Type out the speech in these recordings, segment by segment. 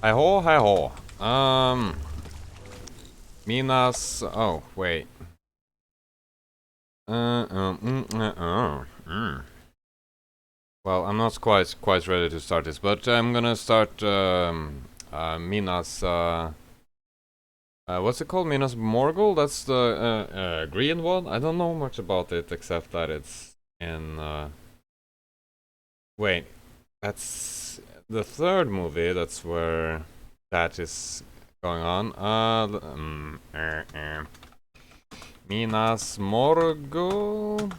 Hi ho, hi ho. Minas. Oh, wait. Well, I'm not quite ready to start this, but I'm gonna start Minas. What's it called? Minas Morgul? That's the green one. I don't know much about it except that it's in. Wait, that's the third movie. That's where that is going on. Minas Morgul.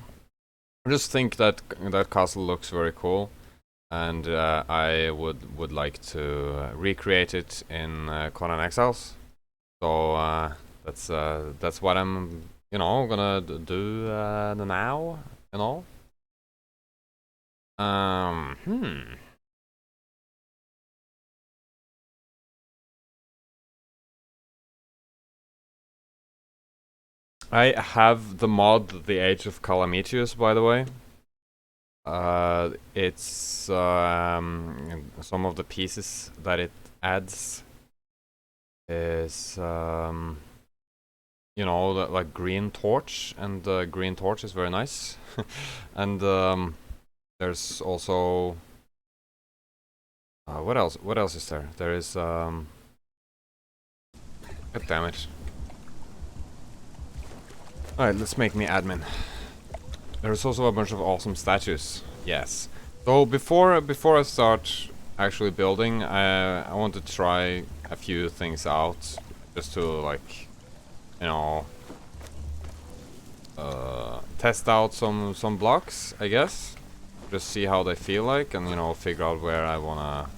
I just think that that castle looks very cool, and I would like to recreate it in Conan Exiles. So that's what I'm gonna do now. You know. Hmm. I have the mod, The Age of Calamitius, by the way. It's some of the pieces that it adds is like green torch, and the green torch is very nice. And there's also what else? What else is there? There is God damn it! All right, let's make me admin. There's also a bunch of awesome statues. Yes. So before I start actually building, I want to try a few things out, just to like, you know, test out some blocks, I guess. Just see how they feel like, and figure out where I wanna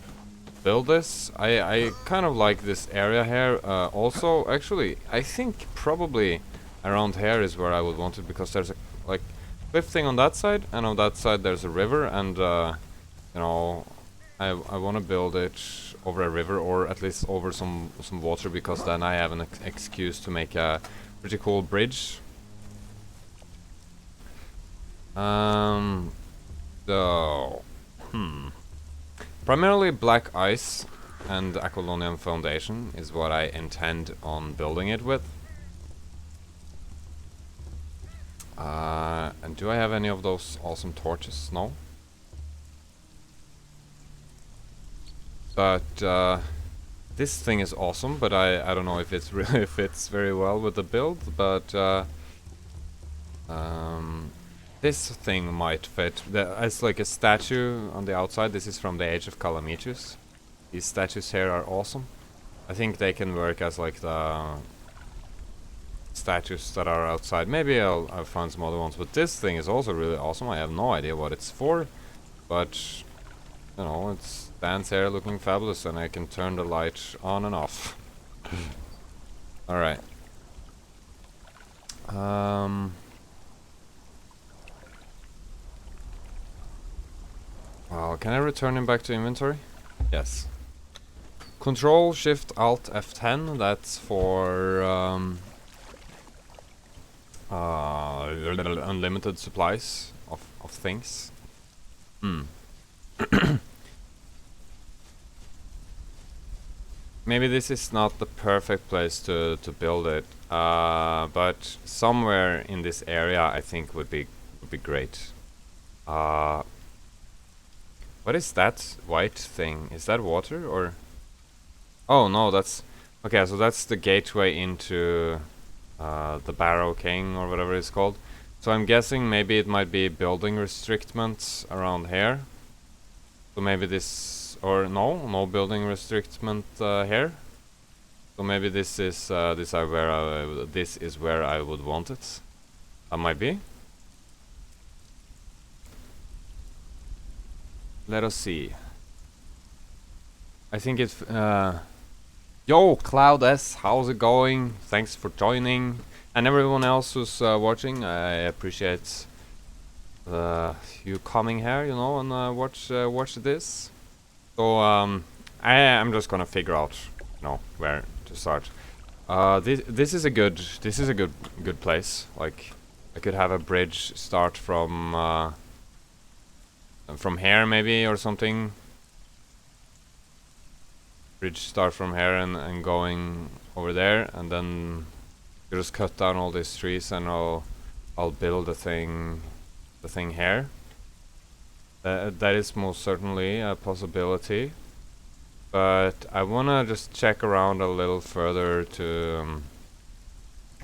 build this. I kind of like this area here. Also, actually, I think probably around here is where I would want it, because there's a like cliff thing on that side, and on that side there's a river, and you know, I want to build it over a river, or at least over some water, because then I have an excuse to make a pretty cool bridge. Um, so, primarily black ice and Aquilonian foundation is what I intend on building it with. And do I have any of those awesome torches? No. But this thing is awesome, but I don't know if it's really fits very well with the build. But this thing might fit. It's like a statue on the outside. This is from the Age of Calamitius. These statues here are awesome. I think they can work as like the statues that are outside. Maybe I'll find some other ones. But this thing is also really awesome. I have no idea what it's for, but it stands here looking fabulous, and I can turn the light on and off. All right. Well, can I return him back to inventory? Yes. Control Shift Alt F10. That's for unlimited supplies of things. Maybe this is not the perfect place to build it, but somewhere in this area I think would be great. What is that white thing? Is that water, or? Oh no, that's okay. So that's the gateway into the Barrow King, or whatever it's called. So I'm guessing maybe it might be building restrictments around here. So maybe this, or no building restrictment here. So maybe this is this is where I would want it. That might be. Let us see. I think it's yo, Cloud S, how's it going? Thanks for joining, and everyone else who's watching. I appreciate you coming here, and watch this. So I'm just gonna figure out, where to start. This is a good place. Like, I could have a bridge start from here maybe, or something. bridge start from here and going over there, and then you just cut down all these trees, and I'll build the thing here. That is most certainly a possibility, but I wanna just check around a little further to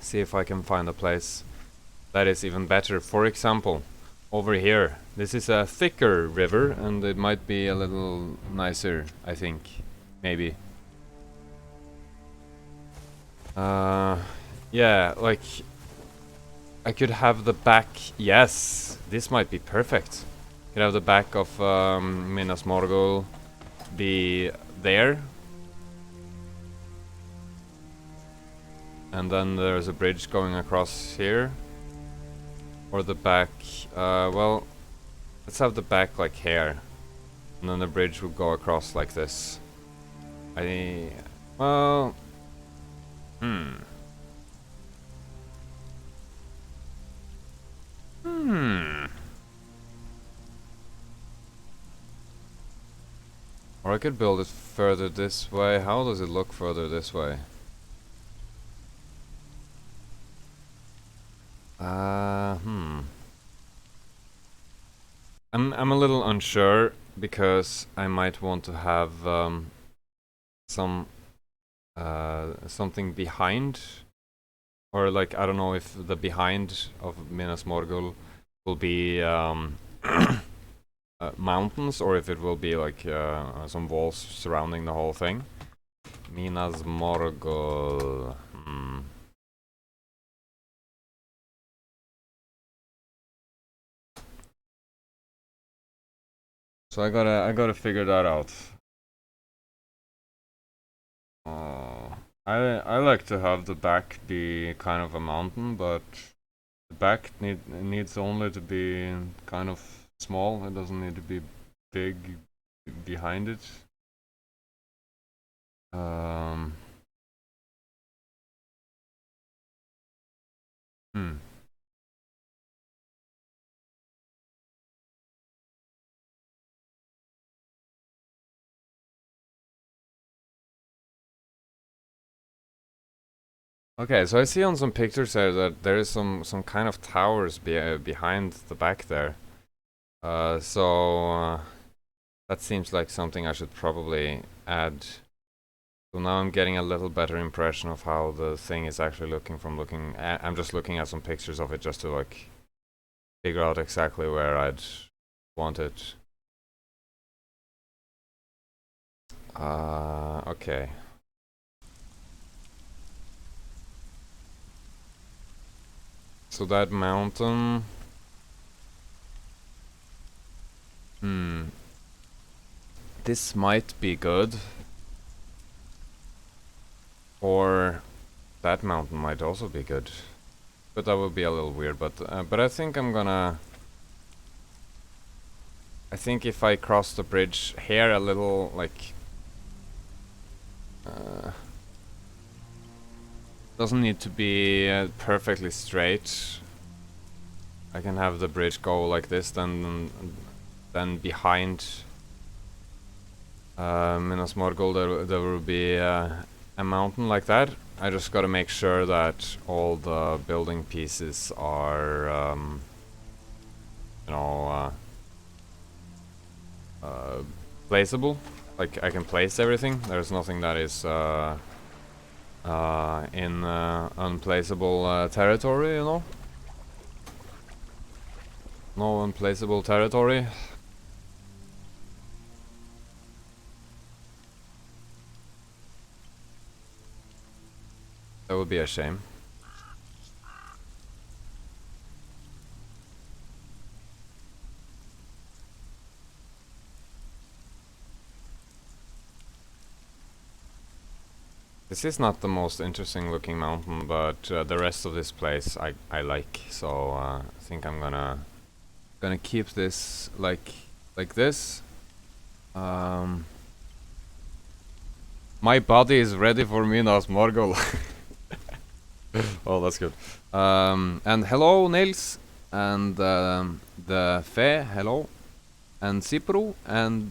see if I can find a place that is even better. For example, over here, this is a thicker river, and it might be a little nicer, I think, maybe. Yeah, like I could have the back. Yes, this might be perfect. Could have the back of Minas Morgul be there, and then there's a bridge going across here, or the back. Well, let's have the back like here, and then the bridge will go across like this. Well, Or I could build it further this way. How does it look further this way? I'm a little unsure, because I might want to have some something behind, or like I don't know if the behind of Minas Morgul will be mountains, or if it will be like some walls surrounding the whole thing. Minas Morgul. So I gotta figure that out. I like to have the back be kind of a mountain, but the back needs only to be kind of small. It doesn't need to be big behind it. Okay, so I see on some pictures there that there is some kind of towers behind the back there. So that seems like something I should probably add. So now I'm getting a little better impression of how the thing is actually looking from looking at. I'm just looking at some pictures of it just to like figure out exactly where I'd want it. Okay. So that mountain. This might be good. Or that mountain might also be good. But that would be a little weird, but I think I'm gonna... I think if I cross the bridge here a little, like... doesn't need to be perfectly straight. I can have the bridge go like this, then behind Minas Morgul there will be a mountain like that. I just gotta make sure that all the building pieces are, you know, placeable. Like I can place everything. There's nothing that is in unplaceable territory, you know. No unplaceable territory. That would be a shame. This is not the most interesting looking mountain, but the rest of this place I like, so I think I'm gonna keep this like this. My body is ready for Minas Morgul. Oh, that's good. And hello, Nils, and the Fe, hello, and Cipro, and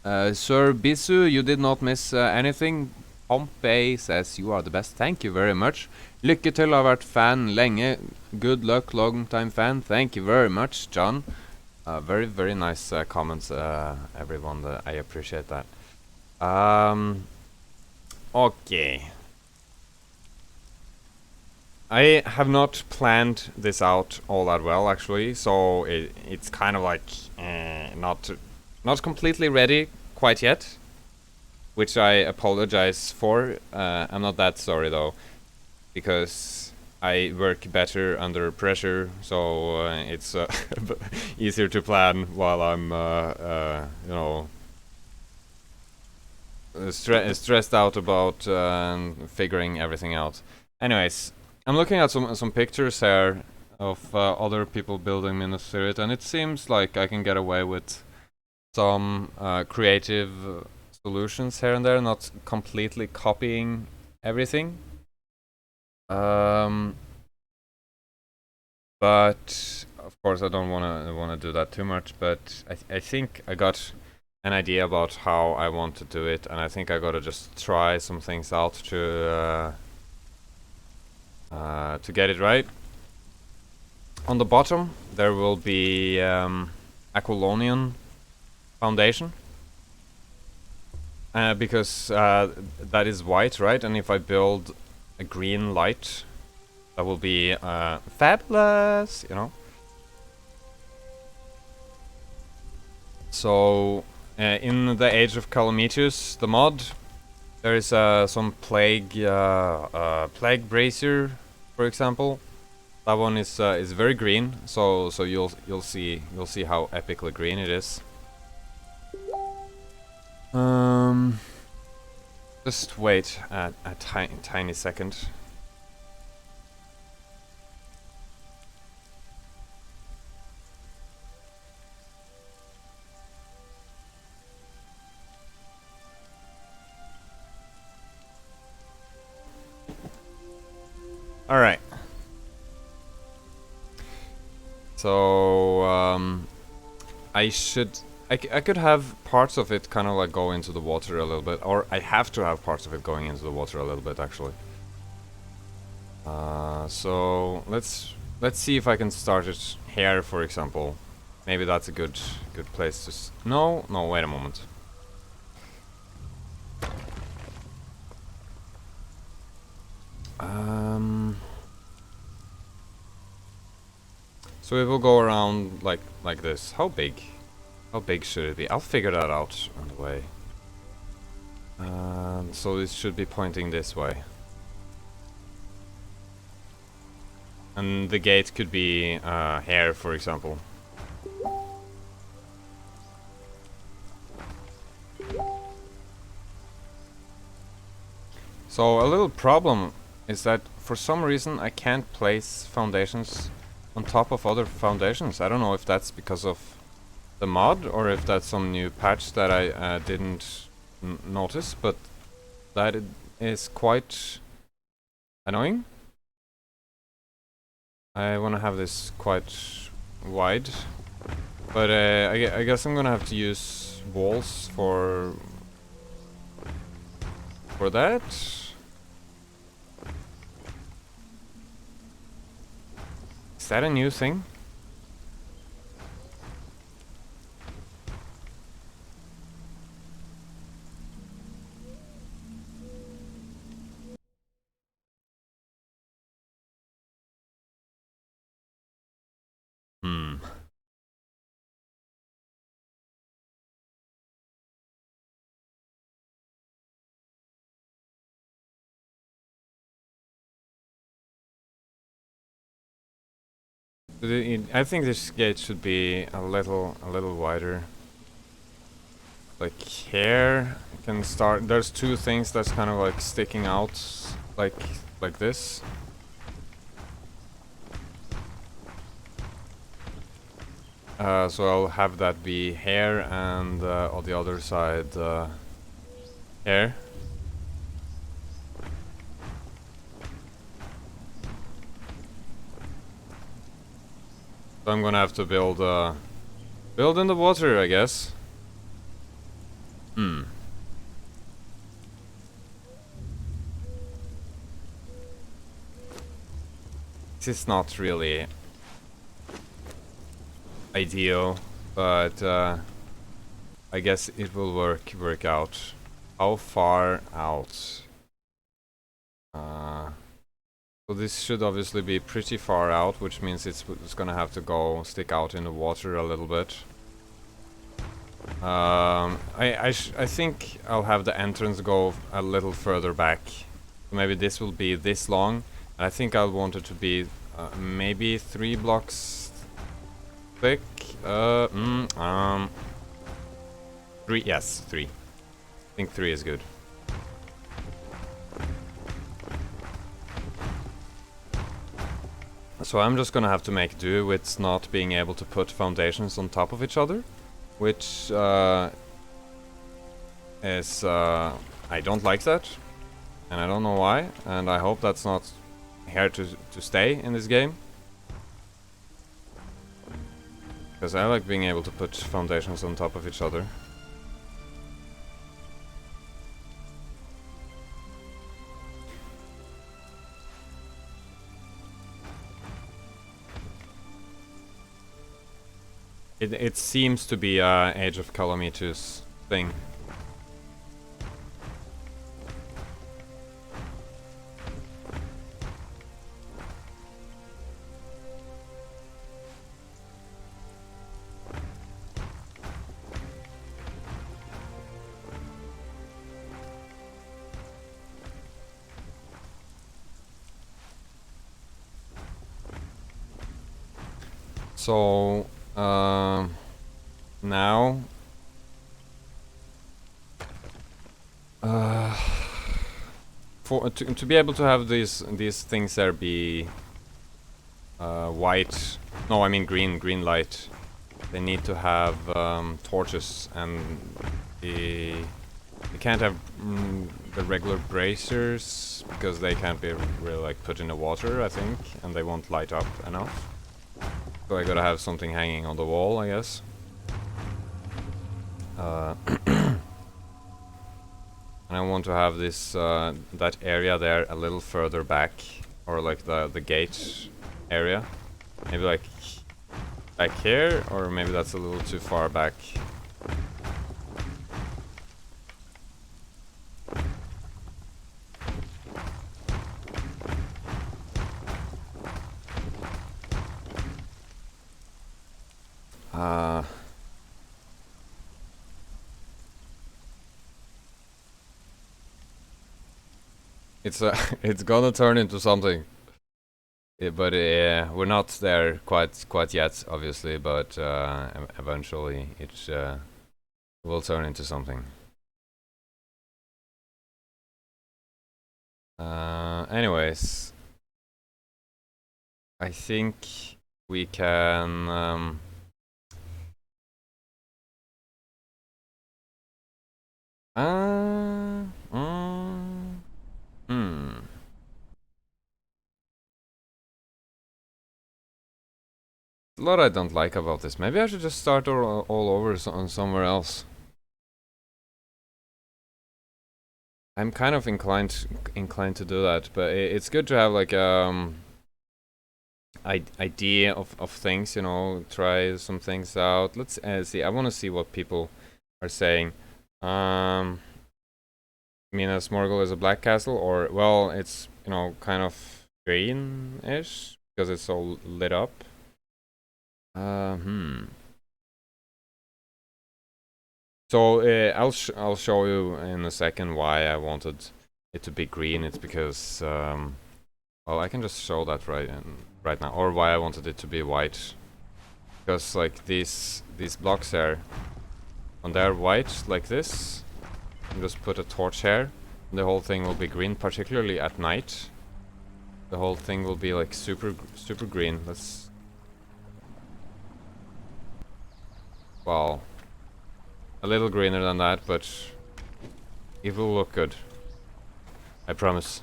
Sir Bisu, you did not miss anything. Pompey says you are the best. Thank you very much. Lykke til, har vært fan lenge. Good luck, long time fan. Thank you very much, John. Very, very nice comments, everyone. I appreciate that. Okay. I have not planned this out all that well, actually, so it's kind of like not completely ready quite yet, which I apologize for. I'm not that sorry though, because I work better under pressure, so it's easier to plan while I'm you know, stressed out about figuring everything out. Anyways, I'm looking at some pictures here of other people building Minas Tirith, and it seems like I can get away with some creative solutions here and there, not completely copying everything. But of course I don't wanna do that too much. But I think I got an idea about how I want to do it, and I think I gotta just try some things out to get it right. On the bottom there will be Aquilonian foundation, because that is white, right? And if I build a green light, that will be fabulous, you know. So in the Age of Calamitius, the mod, there is some plague brazier, for example. That one is very green, so you'll see how epically green it is. Just wait a tiny second. All right. So I could have parts of it kind of like go into the water a little bit, or I have to have parts of it going into the water a little bit, actually. So let's see if I can start it here, for example. Maybe that's a good place to. No, wait a moment. So it will go around like this. How big? How big should it be? I'll figure that out on the way. So this should be pointing this way. And the gate could be here, for example. So a little problem is that for some reason I can't place foundations on top of other foundations. I don't know if that's because of the mod or if that's some new patch that I didn't notice, but that is quite annoying. I want to have this quite wide, but I guess I'm gonna have to use walls for that. Is that a new thing? I think this gate should be a little wider. Like here, I can start. There's two things that's kind of like sticking out, like this. So I'll have that be here, and on the other side here. So I'm gonna have to build in the water, I guess. Hmm. This is not really ideal, but I guess it will work out. How far out? So this should obviously be pretty far out, which means it's gonna have to go stick out in the water a little bit. I think I'll have the entrance go a little further back. Maybe this will be this long. I think I'll want it to be maybe 3 blocks thick. 3. Yes, 3. I think 3 is good. So I'm just gonna have to make do with not being able to put foundations on top of each other, which is I don't like that, and I don't know why, and I hope that's not here to stay in this game, because I like being able to put foundations on top of each other. It seems to be Age of Calamito's thing. So now for to be able to have these things there be white, no, I mean green light, they need to have torches, and they can't have the regular bracers because they can't be really like put in the water, I think, and they won't light up enough. So I gotta have something hanging on the wall, I guess. And I want to have this that area there a little further back, or like the gate area. Maybe like back here, or maybe that's a little too far back. It's gonna turn into something. But we're not there quite yet, obviously. But eventually, it will turn into something. Anyways, I think we can. A lot I don't like about this. Maybe I should just start all over on somewhere else. I'm kind of inclined to do that, but it's good to have like idea of things, you know, try some things out. Let's see. I want to see what people are saying. Minas Morgul is a black castle, or well, it's, you know, kind of green-ish because it's all lit up. So I'll show you in a second why I wanted it to be green. It's because well, I can just show that right now, or why I wanted it to be white. Because like these blocks here, when they're white like this, you just put a torch here, and the whole thing will be green. Particularly at night, the whole thing will be like super green. Let's, well, a little greener than that, but it will look good. I promise.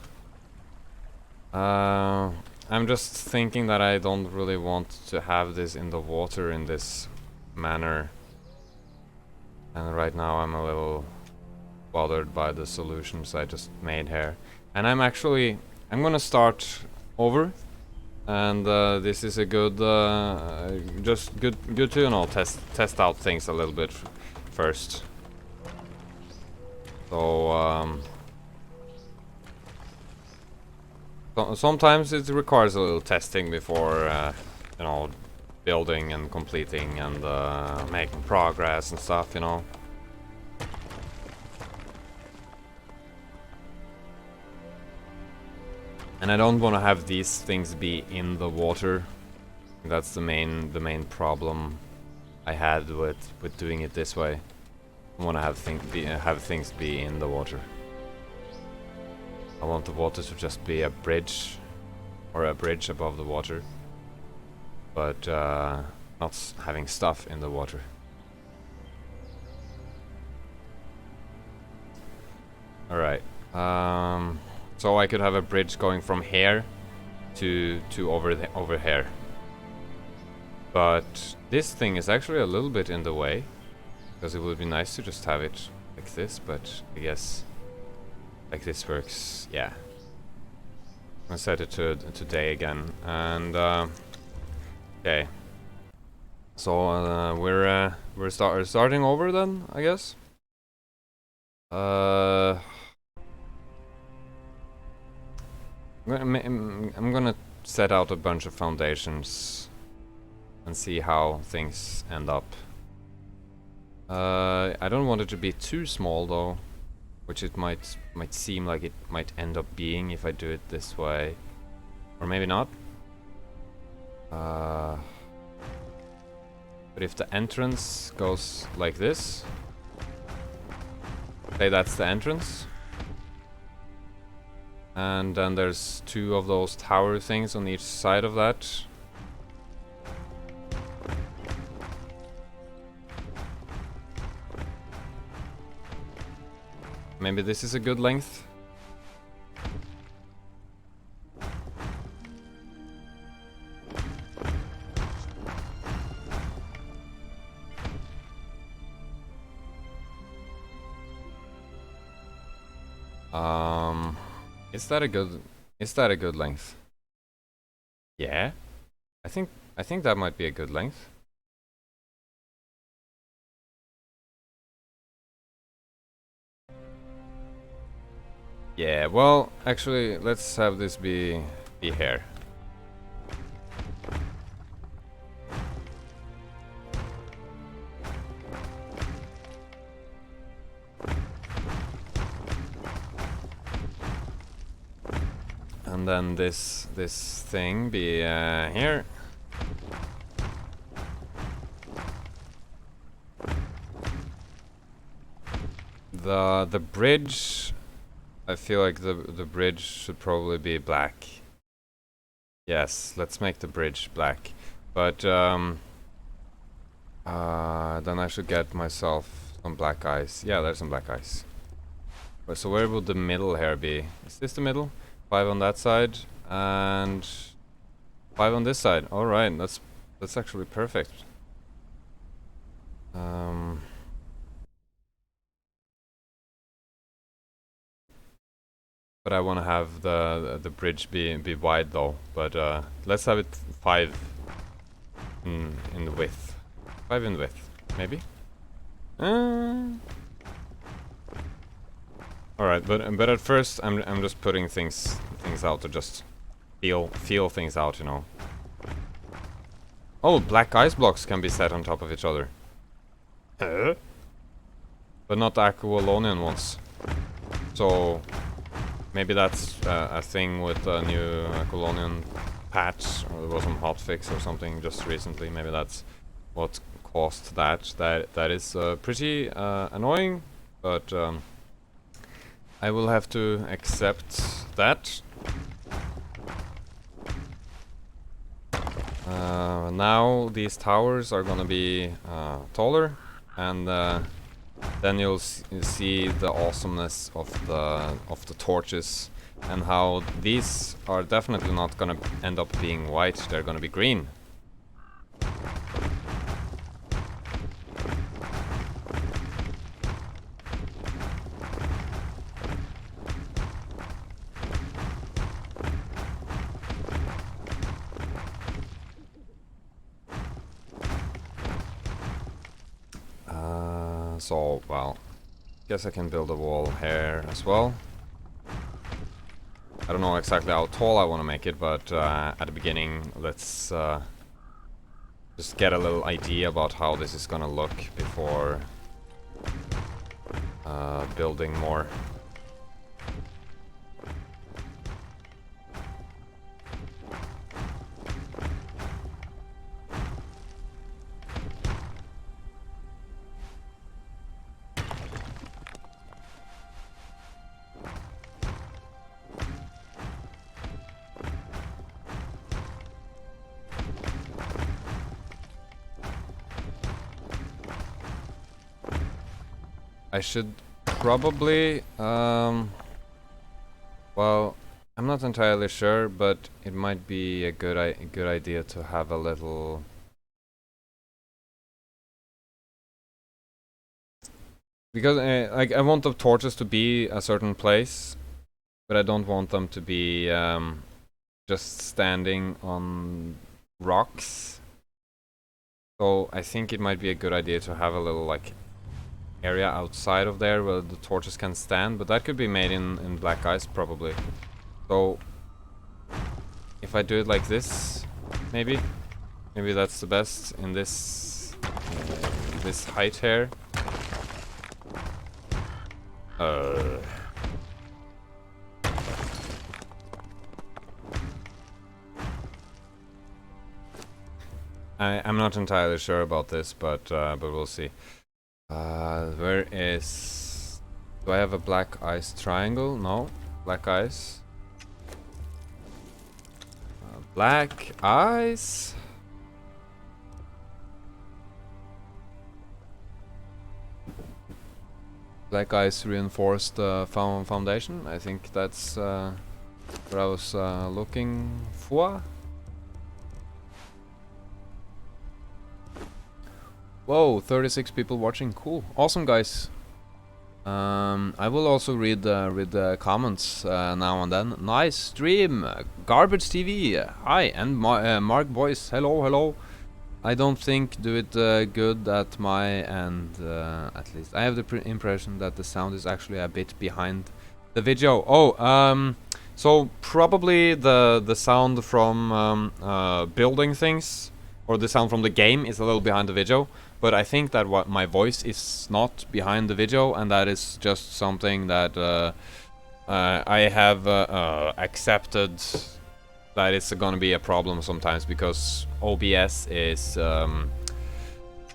I'm just thinking that I don't really want to have this in the water in this manner. And right now I'm a little bothered by the solutions I just made here. And I'm gonna start over, and this is a good, just good to, you know, test out things a little bit first. So sometimes it requires a little testing before, you know, building and completing and making progress and stuff, you know. And I don't want to have these things be in the water. That's the main problem I had with doing it this way. I want to have things be in the water. I want the water to just be a bridge, or a bridge above the water, but not having stuff in the water. All right. So I could have a bridge going from here to over here. But this thing is actually a little bit in the way, because it would be nice to just have it like this, but I guess like this works. Yeah. I'm gonna set it to day again, and okay. So we're starting over then, I guess. I'm gonna set out a bunch of foundations and see how things end up. I don't want it to be too small though, which it might seem like it might end up being if I do it this way, or maybe not. But if the entrance goes like this, say that's the entrance, and then there's two of those tower things on each side of that. Maybe this is a good length. Is that a good length? Yeah. I think that might be a good length. Yeah, well, actually, let's have this be here. And then this thing be here. The bridge, I feel like the bridge should probably be black. Yes, let's make the bridge black. But then I should get myself some black ice. Yeah, there's some black ice. But so where would the middle here be? Is this the middle? 5 on that side and 5 on this side. All right, that's actually perfect. But I want to have the bridge be wide though. But let's have it 5 in the width. 5 in width, maybe. All right, but at first I'm just putting things out to just feel things out, you know. Oh, black ice blocks can be set on top of each other. But not the Aquilonian ones. So maybe that's a thing with the new Aquilonian patch, or there was some hotfix or something just recently. Maybe that's what caused that. That is pretty annoying, but I will have to accept that. Now these towers are gonna be taller, and then you'll see the awesomeness of the torches, and how these are definitely not gonna end up being white. They're gonna be green. So, well, guess I can build a wall here as well. I don't know exactly how tall I want to make it, but at the beginning, let's just get a little idea about how this is gonna look before building more. I should probably, well, I'm not entirely sure, but it might be a good idea to have a little... Because, like, I want the torches to be a certain place, but I don't want them to be, just standing on rocks. So I think it might be a good idea to have a little, like, area outside of there where the torches can stand, but that could be made in black ice probably. So if I do it like this, maybe that's the best in this this height here. I'm not entirely sure about this, but we'll see. Where is... Do I have a black ice triangle? No. Black ice. Black ice. Black ice reinforced foundation. I think that's what I was looking for. Whoa, 36 people watching. Cool. Awesome, guys. I will also read the comments now and then. Nice stream. Garbage TV. Hi. And Mark Boyce. Hello. I don't think do it good at my end, at least. I have the impression that the sound is actually a bit behind the video. Oh, so probably the sound from building things, or the sound from the game, is a little behind the video. But I think that what my voice is not behind the video, and that is just something that I have accepted that it's gonna be a problem sometimes, because OBS is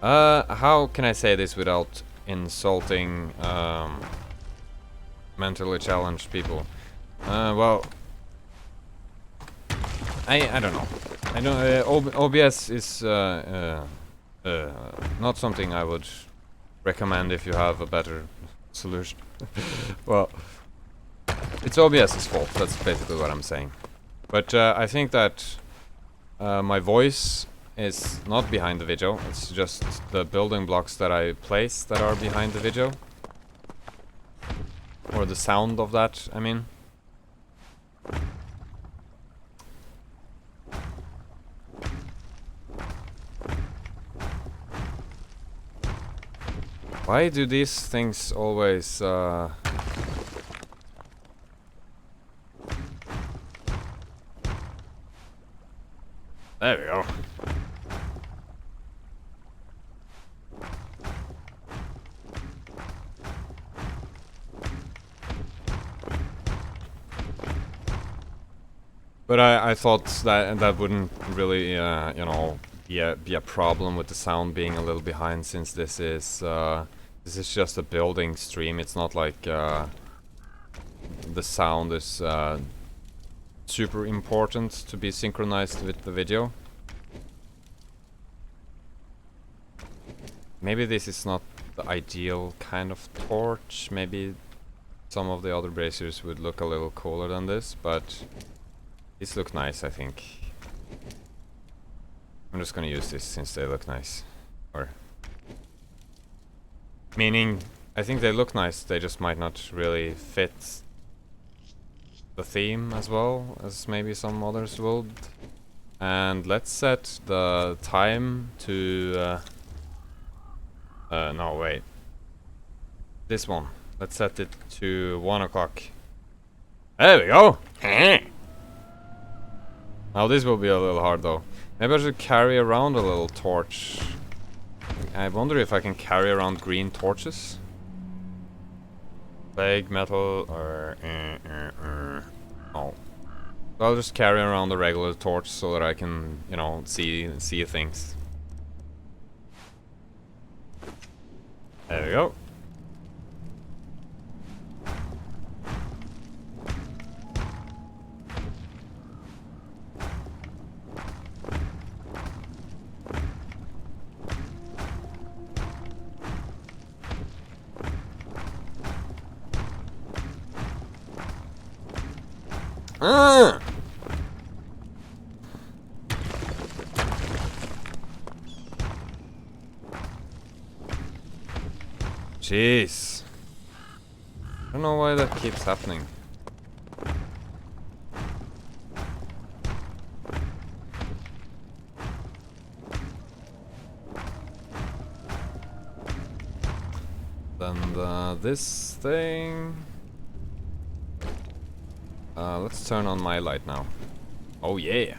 how can I say this without insulting mentally challenged people? Well, I don't know. I know OBS is not something I would recommend if you have a better solution. Well, it's OBS's fault. That's basically what I'm saying. But I think that my voice is not behind the video. It's just the building blocks that I place that are behind the video. Or the sound of that, I mean. Why do these things always... There we go. But I thought that wouldn't really, you know, be a problem with the sound being a little behind, since this is just a building stream. It's not like the sound is super important to be synchronized with the video. Maybe this is not the ideal kind of torch. Maybe some of the other braziers would look a little cooler than this, but these look nice, I think. I'm just gonna use this since they look nice. Or... meaning, I think they look nice, they just might not really fit the theme as well as maybe some others would. And let's set the time to... no, wait. This one. Let's set it to 1 o'clock. There we go! Now this will be a little hard though. Maybe I should carry around a little torch. I wonder if I can carry around green torches. Plague, metal, or... Oh. So I'll just carry around the regular torch so that I can, you know, see things. There we go. Jeez. I don't know why that keeps happening. Then this thing. Let's turn on my light now. Oh yeah.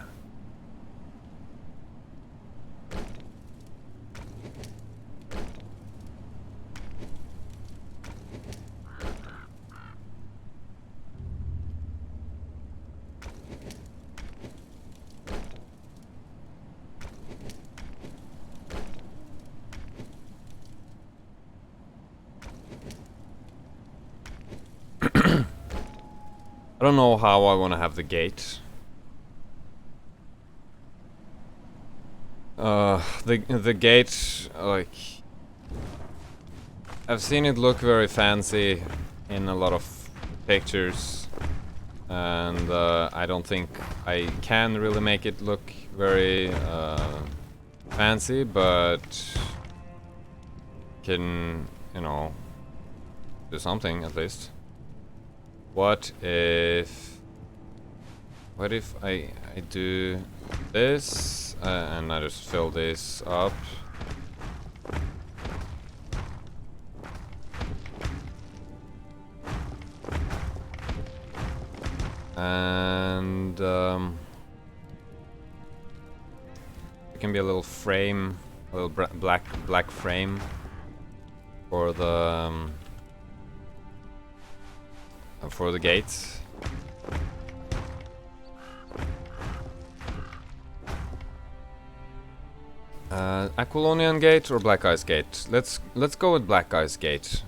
I don't know how I want to have the gate. The gate, like, I've seen it look very fancy in a lot of pictures, and I don't think I can really make it look very fancy, but can, you know, do something at least. What if I do this and I just fill this up? And it can be a little frame, a little black frame for the gates. Aquilonian gate or Black Ice gate? Let's go with Black Ice gate.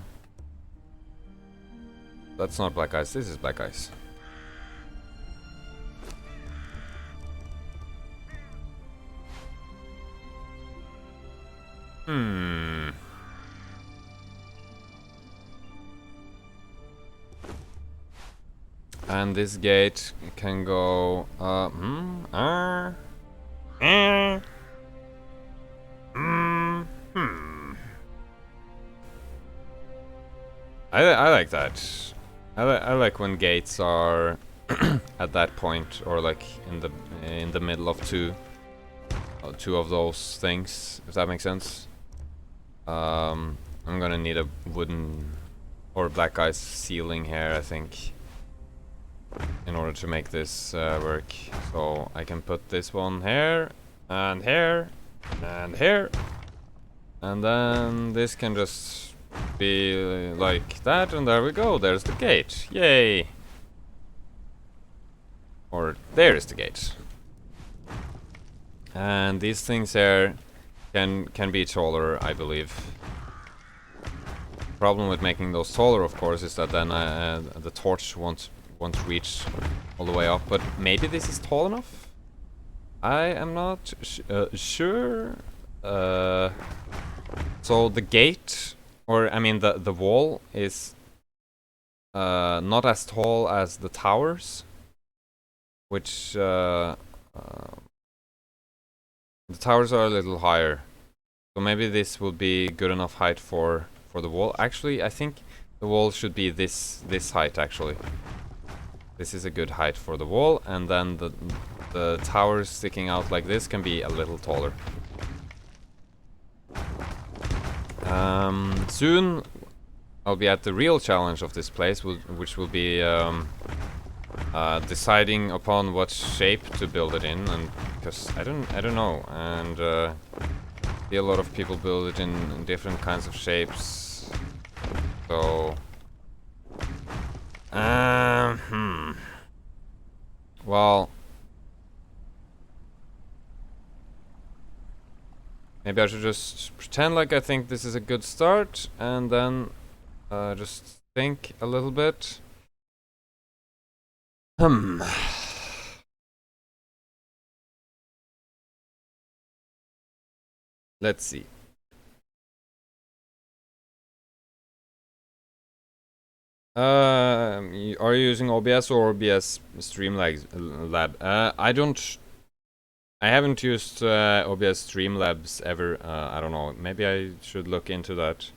That's not Black Ice. This is Black Ice. And this gate can go I like that. I like when gates are at that point, or like in the middle of two of those things, if that makes sense. I'm gonna need a wooden or black ice ceiling here, I think, in order to make this work. So I can put this one here, and here, and here, and then this can just be like that, and there we go, there's the gate, yay! Or there's the gate. And these things here can be taller, I believe. Problem with making those taller, of course, is that then the torch won't reach all the way up. But maybe this is tall enough? I am not sure. So the gate, or I mean the wall, is not as tall as the towers, which the towers are a little higher. So maybe this will be good enough height for the wall. Actually, I think the wall should be this height, actually. This is a good height for the wall, and then the towers sticking out like this can be a little taller. Soon I'll be at the real challenge of this place, which will be deciding upon what shape to build it in, and because I don't know, and see a lot of people build it in different kinds of shapes. So, well, maybe I should just pretend like I think this is a good start, and then just think a little bit. Let's see. Are you using OBS or OBS Streamlab? I haven't used OBS Streamlabs ever. I don't know. Maybe I should look into that.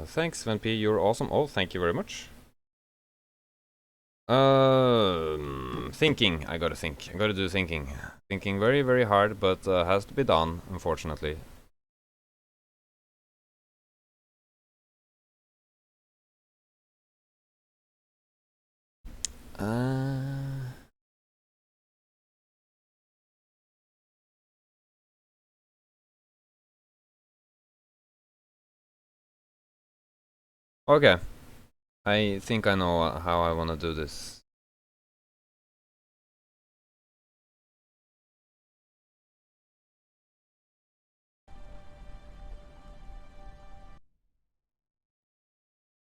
Thanks, Van P. You're awesome. Oh, thank you very much. Thinking. I gotta think. I gotta do thinking. Thinking very, very hard, but has to be done, unfortunately. Okay. I think I know how I want to do this.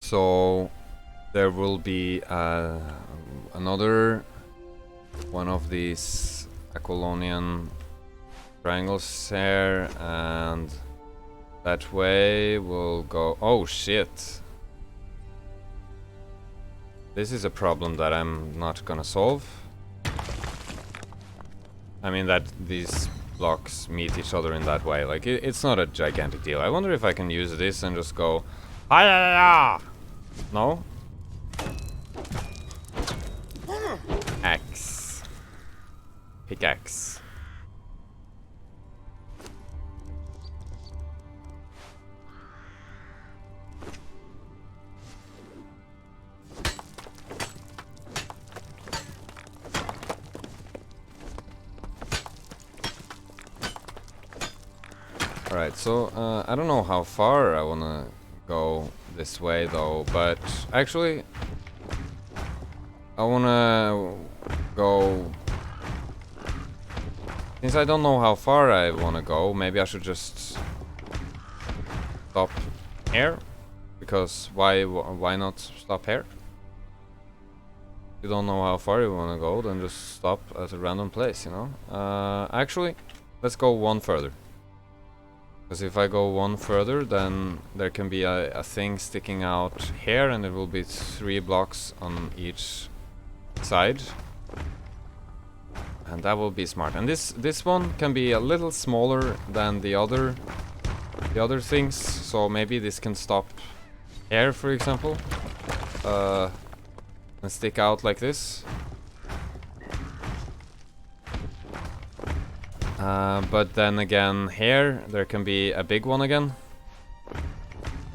So there will be another one of these Aquilonian triangles here, and that way we'll go. Oh shit! This is a problem that I'm not gonna solve. I mean that these blocks meet each other in that way. Like it's not a gigantic deal. I wonder if I can use this and just go, hi. No? Axe. Pickaxe. Alright, so I don't know how far I wanna go this way though, but actually I wanna go. Since I don't know how far I wanna go, maybe I should just stop here, because why not stop here? If you don't know how far you wanna go, then just stop at a random place, you know? Actually, let's go one further. Because if I go one further, then there can be a thing sticking out here, and it will be 3 blocks on each side. And that will be smart. And this one can be a little smaller than the other things, so maybe this can stop here, for example, and stick out like this. But then again, here there can be a big one again.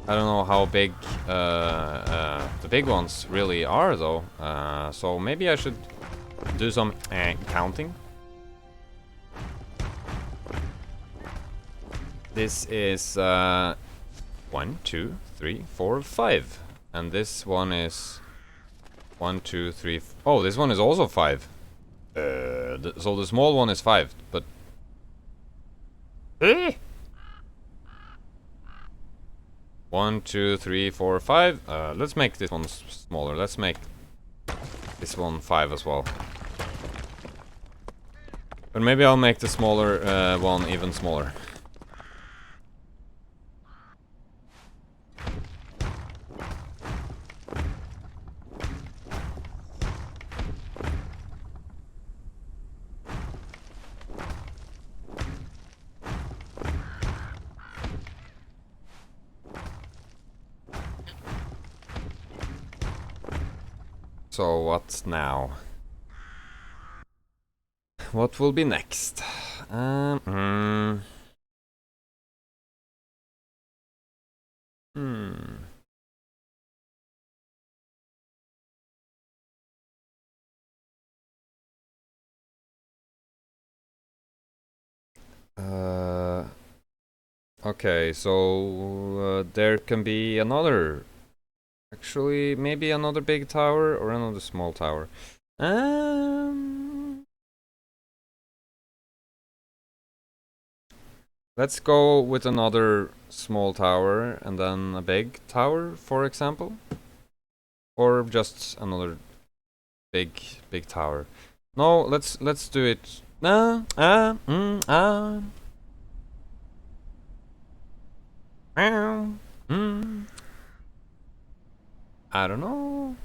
I don't know how big the big ones really are though, so maybe I should do some counting. This is 1, 2, 3, 4, 5, and this one is 1, 2, 3. Oh, this one is also 5. So the small one is 5, but 1, 2, 3, 4, 5. Let's make this one smaller. Let's make this one 5 as well. But maybe I'll make the smaller one even smaller. So what's now? What will be next? Okay, so there can be another. Actually, maybe another big tower or another small tower. Um, let's go with another small tower and then a big tower, for example, or just another big tower. No, let's do it. I don't know.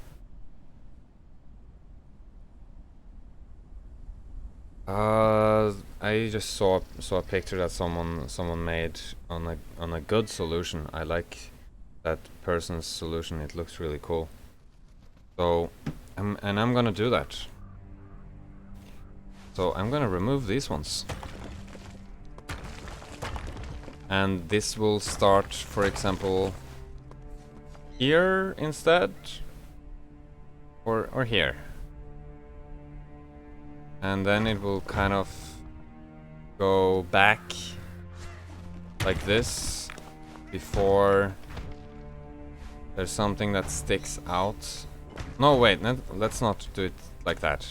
I just saw a picture that someone made on a good solution. I like that person's solution. It looks really cool. So, I'm gonna do that. So I'm gonna remove these ones. And this will start, for example, here instead, or here. And then it will kind of go back like this before there's something that sticks out. No, wait, let's not do it like that.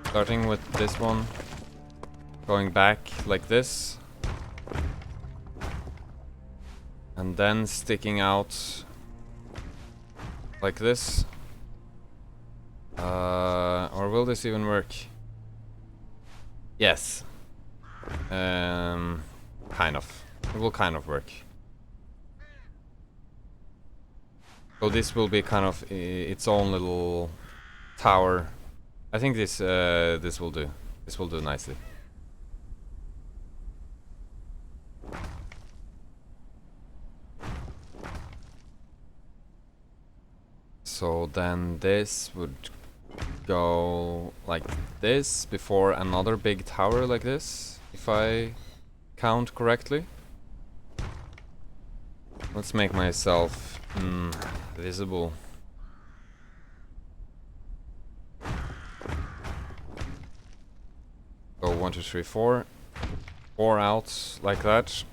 Starting with this one, going back like this, and then sticking out like this. Or will this even work? Yes. Kind of. It will kind of work. So this will be kind of its own little tower. I think this will do. This will do nicely. So then this would go like this before another big tower like this, if I count correctly. Let's make myself visible. Go 1, 2, 3, 4. 4 out like that.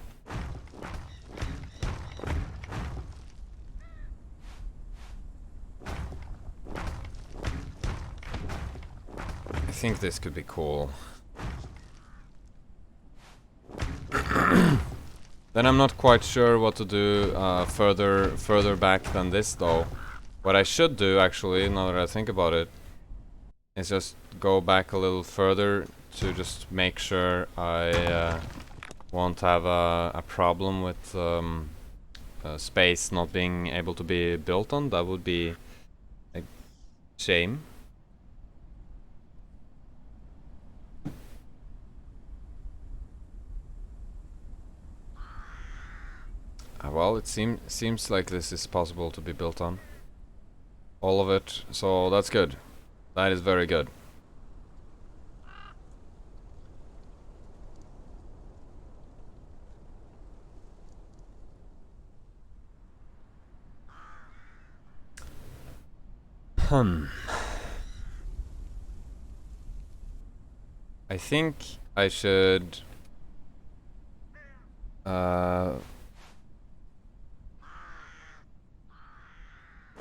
I think this could be cool. Then I'm not quite sure what to do further back than this though. What I should do actually, now that I think about it, is just go back a little further to just make sure I won't have a problem with space not being able to be built on. That would be a shame. Well, it seems like this is possible to be built on. All of it, so that's good. That is very good. I think I should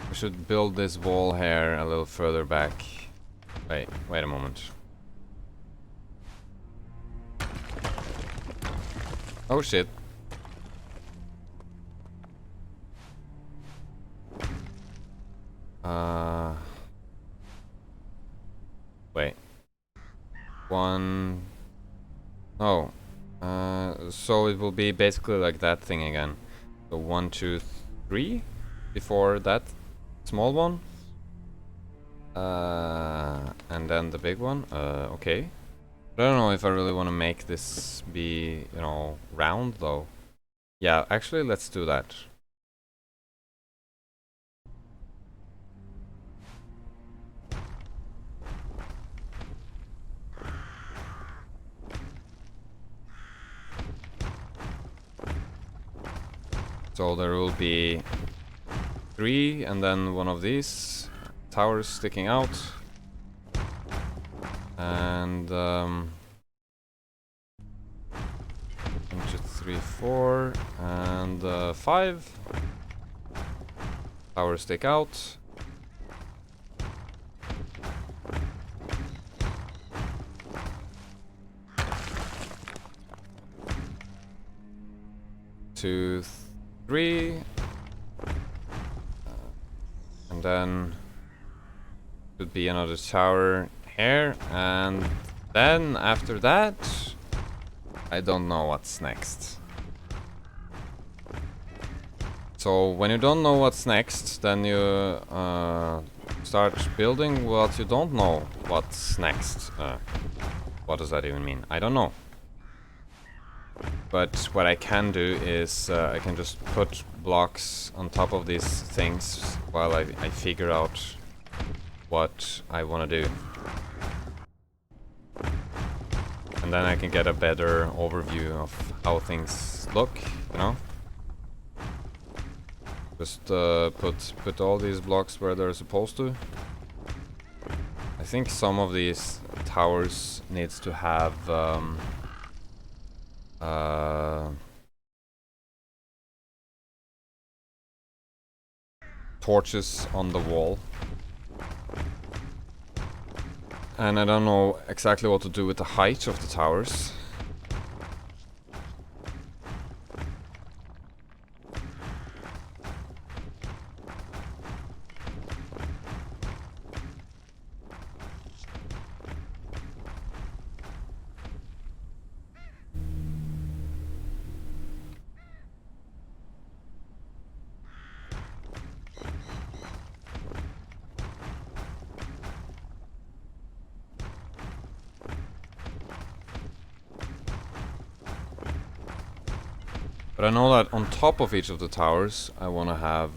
we should build this wall here a little further back. Wait a moment. Oh shit. Wait. One. Oh. So it will be basically like that thing again. So 1, 2, 3 before that small one. And then the big one. Okay. I don't know if I really want to make this be, you know, round though. Yeah, actually, let's do that. So there will be 3 and then one of these towers sticking out. And 3, 4, and 5. Towers stick out. Two, 3, and then should be another tower here, and then after that, I don't know what's next. So when you don't know what's next, then you start building what you don't know what's next. What does that even mean? I don't know. But what I can do is I can just put blocks on top of these things while I figure out what I want to do. And then I can get a better overview of how things look, you know? Just put all these blocks where they're supposed to. I think some of these towers needs to have torches on the wall. And I don't know exactly what to do with the height of the towers. But I know that on top of each of the towers, I want to have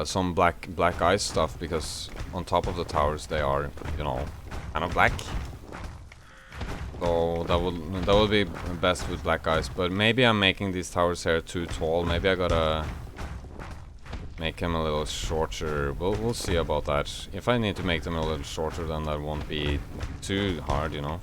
some black ice stuff, because on top of the towers they are, you know, kind of black. So that will be best with black ice. But maybe I'm making these towers here too tall. Maybe I gotta make them a little shorter. We'll see about that. If I need to make them a little shorter, then that won't be too hard, you know.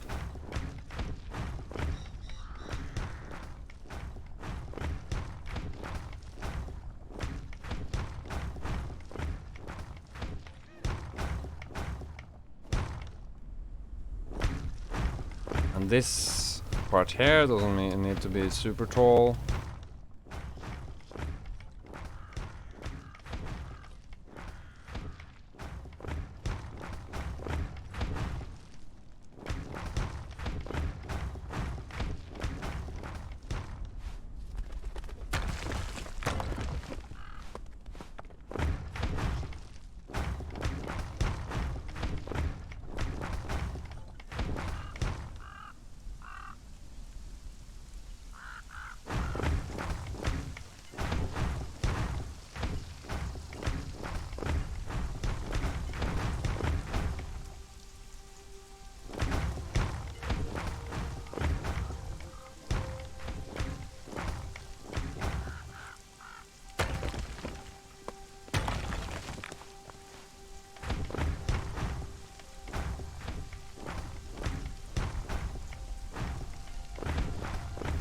And this part here doesn't need to be super tall.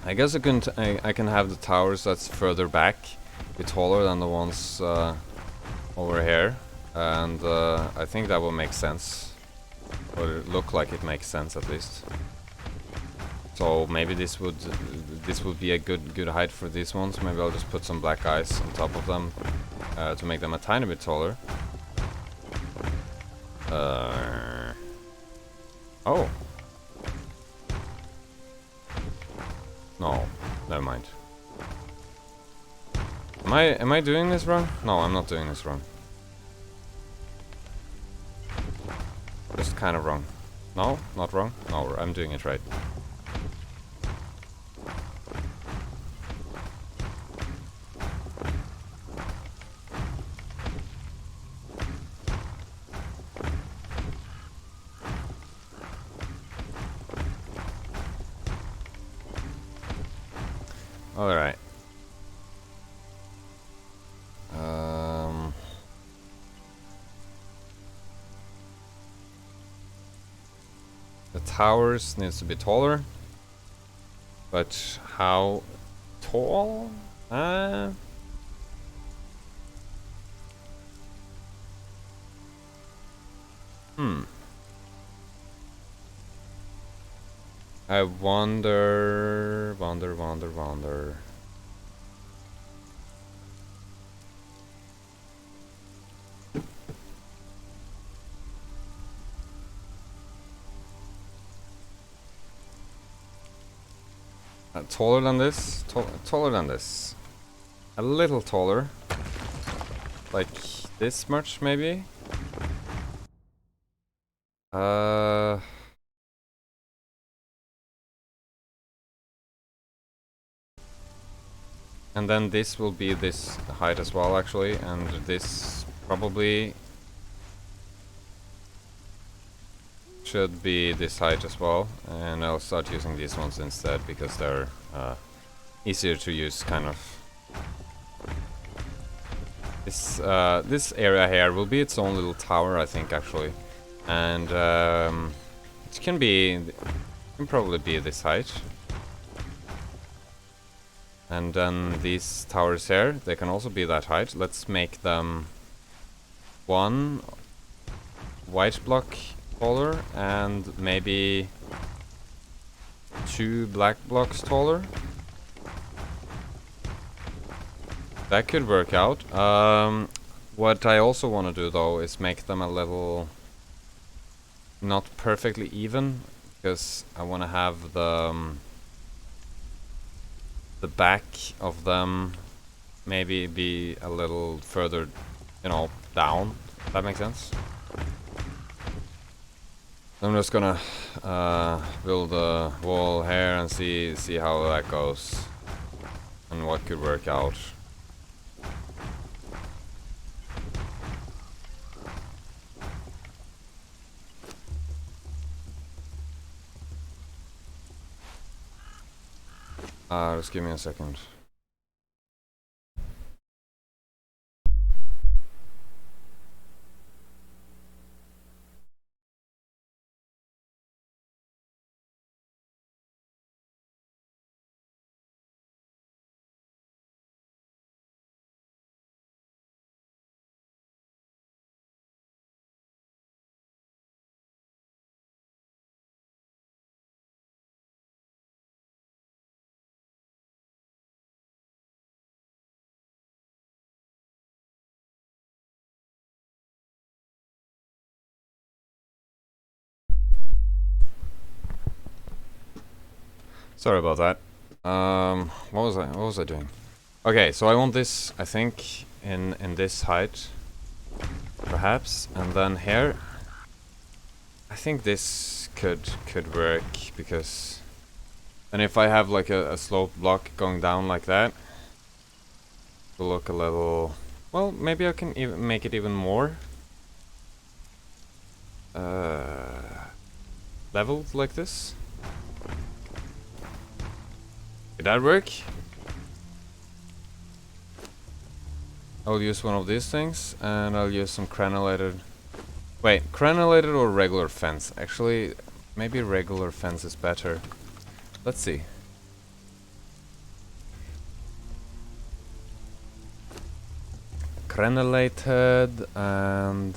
I guess I can have the towers that's further back be taller than the ones over here, and I think that will make sense, or look like it makes sense at least. So maybe this would be a good height for these ones. Maybe I'll just put some black ice on top of them to make them a tiny bit taller. Oh. No, never mind. Am I doing this wrong? No, I'm not doing this wrong. Just kind of wrong. No, not wrong. No, I'm doing it right. All right. The towers needs to be taller, But how tall? I wonder. Taller than this? Taller than this. A little taller. Like this much, maybe? And then this will be this height as well, actually, and this probably should be this height as well, and I'll start using these ones instead because they're easier to use, kind of. This area here will be its own little tower, I think, actually, and it can probably be this height. And then these towers here, they can also be that height. Let's make them one white block taller and maybe 2 black blocks taller. That could work out. What I also want to do though is make them a little not perfectly even, because I want to have the back of them maybe be a little further, you know, down. If that makes sense. I'm just gonna build a wall here and see how that goes and what could work out. Just give me a second. Sorry about that. What was I doing? Okay, so I want this, I think, in this height, perhaps, and then here. I think this could work, because then if I have like a slope block going down like that, it will look a little. Well, maybe I can even make it even more leveled like this. Did that work? I'll use one of these things, and I'll use some crenellated. Wait, crenellated or regular fence? Actually, maybe regular fence is better. Let's see. Crenellated and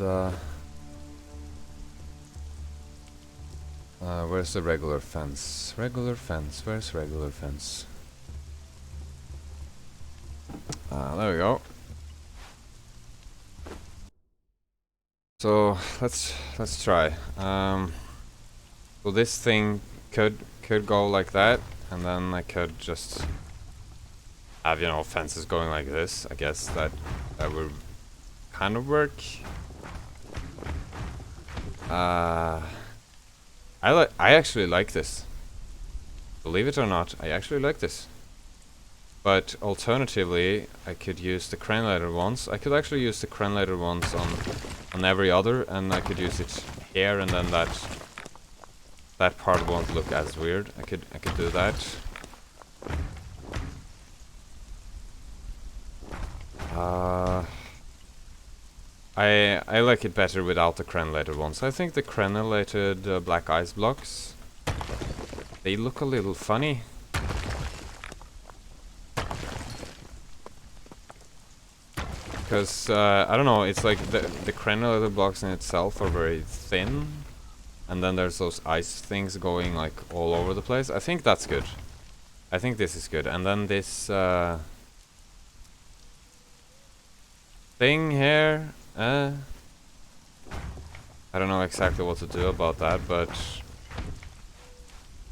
where's the regular fence? Regular fence. Where's regular fence? There we go. So let's try. So this thing could go like that, and then I could just have, you know, fences going like this. I guess that would kind of work. I actually like this. Believe it or not, I actually like this. But alternatively, I could use the crenellated ones. I could actually use the crenellated ones on every other, and I could use it here, and then that part won't look as weird. I could do that. I like it better without the crenellated ones. I think the crenellated black ice blocks, they look a little funny. Because, I don't know, it's like the granulated blocks in itself are very thin. And then there's those ice things going like all over the place. I think that's good. I think this is good. And then this thing here, I don't know exactly what to do about that, but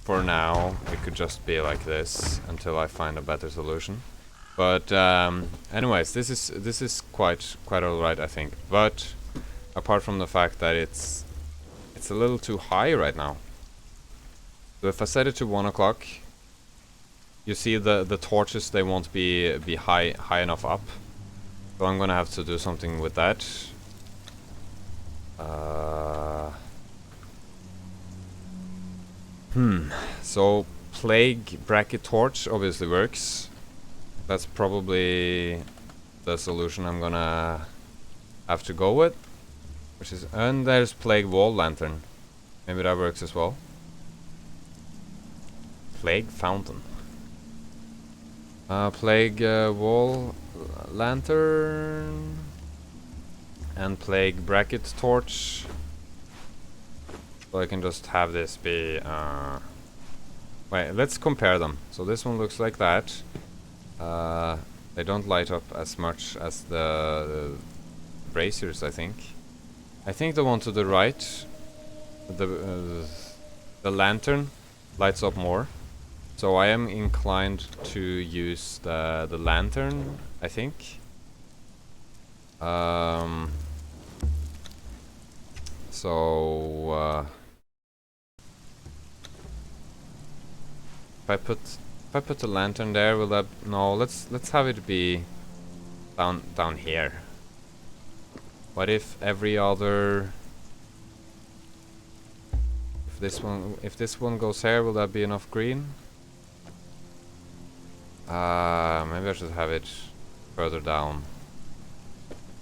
for now it could just be like this until I find a better solution. But anyways, this is quite alright, I think. But apart from the fact that it's a little too high right now. So if I set it to 1 o'clock, you see the torches, they won't be high enough up. So I'm gonna have to do something with that. So plague bracket torch obviously works. That's probably the solution I'm gonna have to go with. Which is, and there's plague wall lantern. Maybe that works as well. Plague fountain. Plague wall lantern and plague bracket torch. So I can just have this be. Wait, let's compare them. So this one looks like that. They don't light up as much as the braziers, I think. I think the one to the right, the lantern, lights up more. So I am inclined to use the lantern, I think. If I put the lantern there, will that? No, let's have it be down here. What if every other? If this one goes here, will that be enough green? Maybe I should have it further down.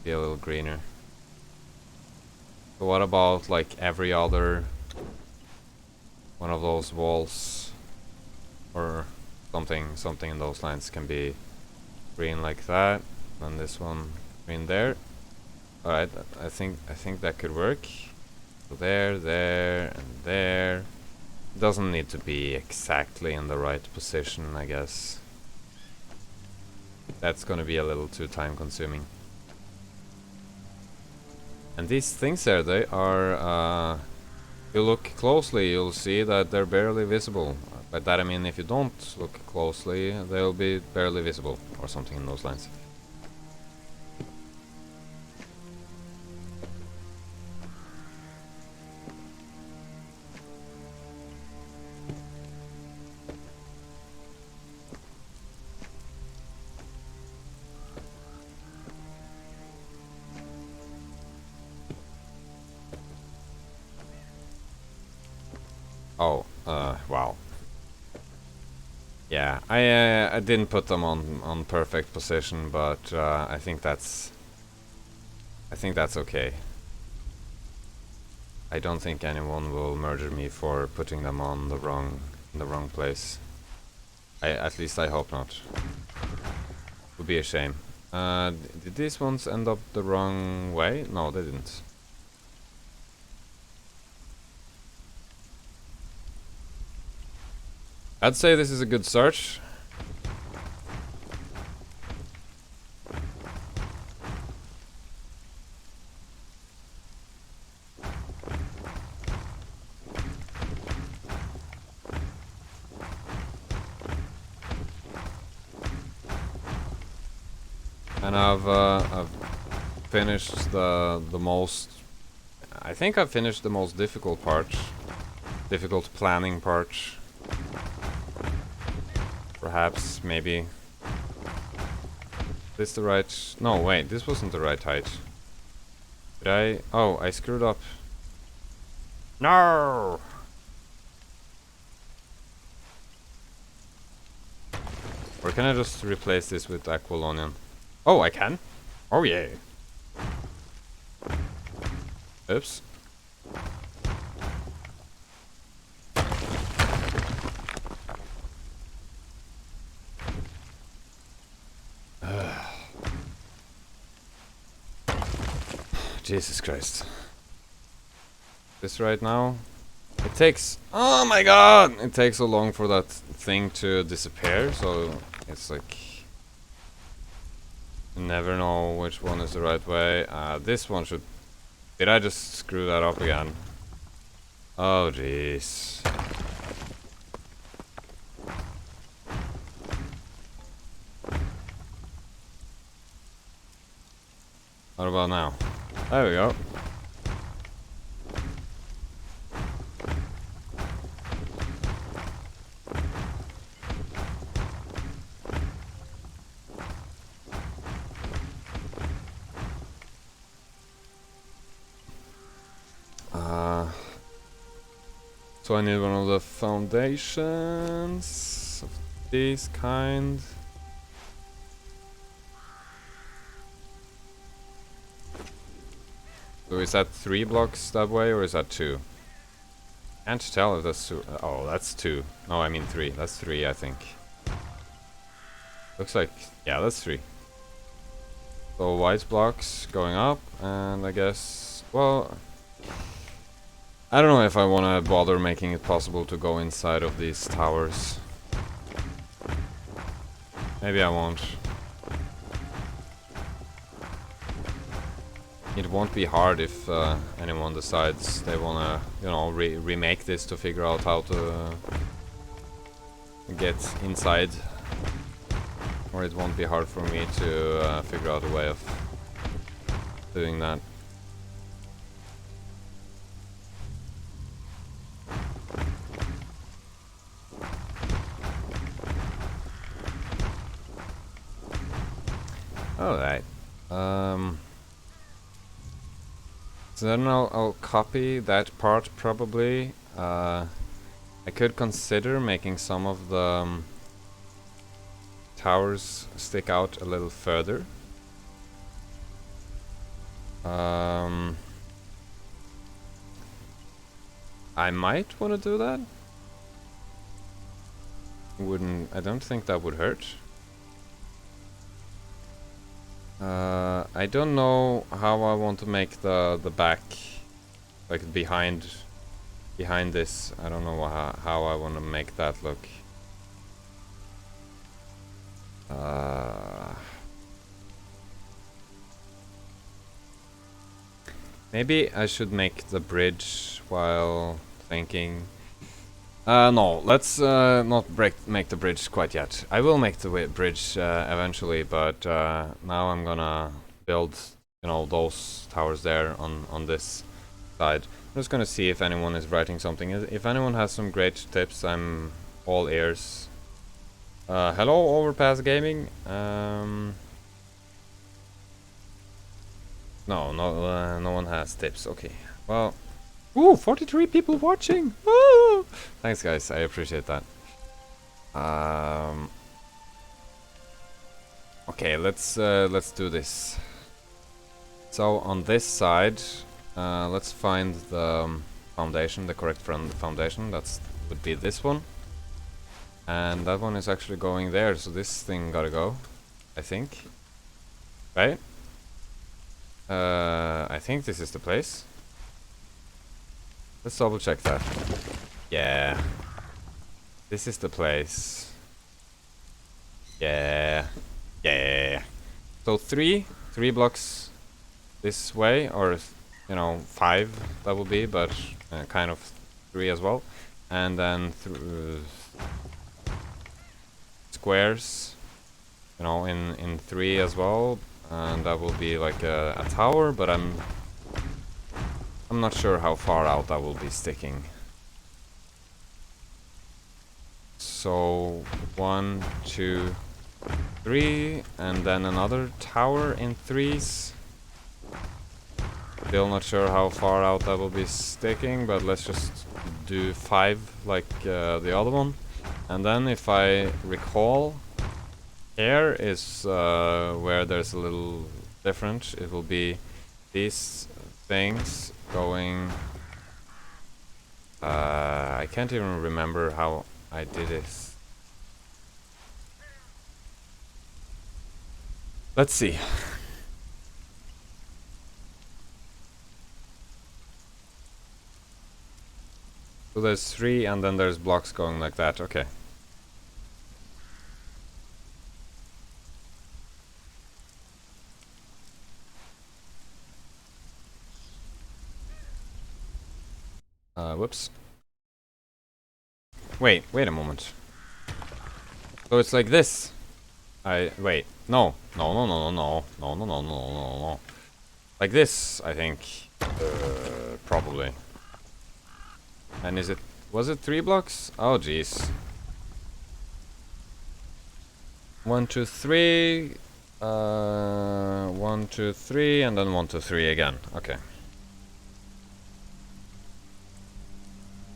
Be a little greener. So what about like every other one of those walls, or something in those lines can be green like that, and this one green there. All right, I think that could work. So there, and there. Doesn't need to be exactly in the right position, I guess. That's gonna be a little too time consuming. And these things there, they are, if you look closely, you'll see that they're barely visible. By that I mean if you don't look closely, they'll be barely visible, or something in those lines. Oh, wow. Yeah, I didn't put them on perfect position, but I think that's okay. I don't think anyone will murder me for putting them on the wrong place. At least I hope not. Would be a shame. Did these ones end up the wrong way? No, they didn't. I'd say this is a good start. And I've finished the most. I think I've finished the most difficult part, difficult planning part. Perhaps, maybe. This the right? No, wait, this wasn't the right height. Did I? Oh, I screwed up. No! Or can I just replace this with aquilonian? Oh, I can? Oh yeah. Oops. Jesus Christ. This right now. It takes... Oh my god! It takes so long for that thing to disappear, so it's like... You never know which one is the right way. This one should... Did I just screw that up again? Oh jeez. What about now? There we go. So I need one of the foundations of this kind. So is that 3 blocks that way, or is that 2? Can't tell if that's 2. Oh, that's 2. No, I mean 3. That's 3, I think. Looks like... Yeah, that's 3. So white blocks going up, and I guess... Well... I don't know if I want to bother making it possible to go inside of these towers. Maybe I won't. It won't be hard if anyone decides they wanna, you know, remake this to figure out how to get inside. Or it won't be hard for me to figure out a way of doing that. Alright. So then I'll copy that part probably. I could consider making some of the towers stick out a little further. I might want to do that. I don't think that would hurt. I don't know how I want to make the back, like behind this. I don't know how I want to make that look. Maybe I should make the bridge while thinking. No, let's not make the bridge quite yet. I will make the bridge eventually, but now I'm gonna build, you know, those towers there on this side. I'm just gonna see if anyone is writing something. If anyone has some great tips, I'm all ears. Hello, Overpass Gaming. No one has tips. Okay, well. Ooh, 43 people watching! Woo! Thanks guys, I appreciate that. Okay, let's do this. So on this side, let's find the foundation, the correct foundation. That would be this one. And that one is actually going there, so this thing gotta go, I think. Right? I think this is the place. Let's double check that. Yeah. This is the place. Yeah. Yeah. So three blocks this way, or, you know, 5 that will be, but kind of 3 as well. And then squares, you know, in 3 as well. And that will be like a tower, but I'm not sure how far out that will be sticking. So 1, 2, 3, and then another tower in 3s. Still not sure how far out that will be sticking, but let's just do 5 like the other one. And then if I recall, here is where there's a little different. It will be these things going... I can't even remember how I did this. Let's see. So there's 3 and then there's blocks going like that, okay. Whoops. Wait a moment. So it's like this. Wait. No. No. Like this, I think. Probably. And was it 3 blocks? Oh, jeez. 1, 2, 3. 1, 2, 3, and then 1, 2, 3 again. Okay.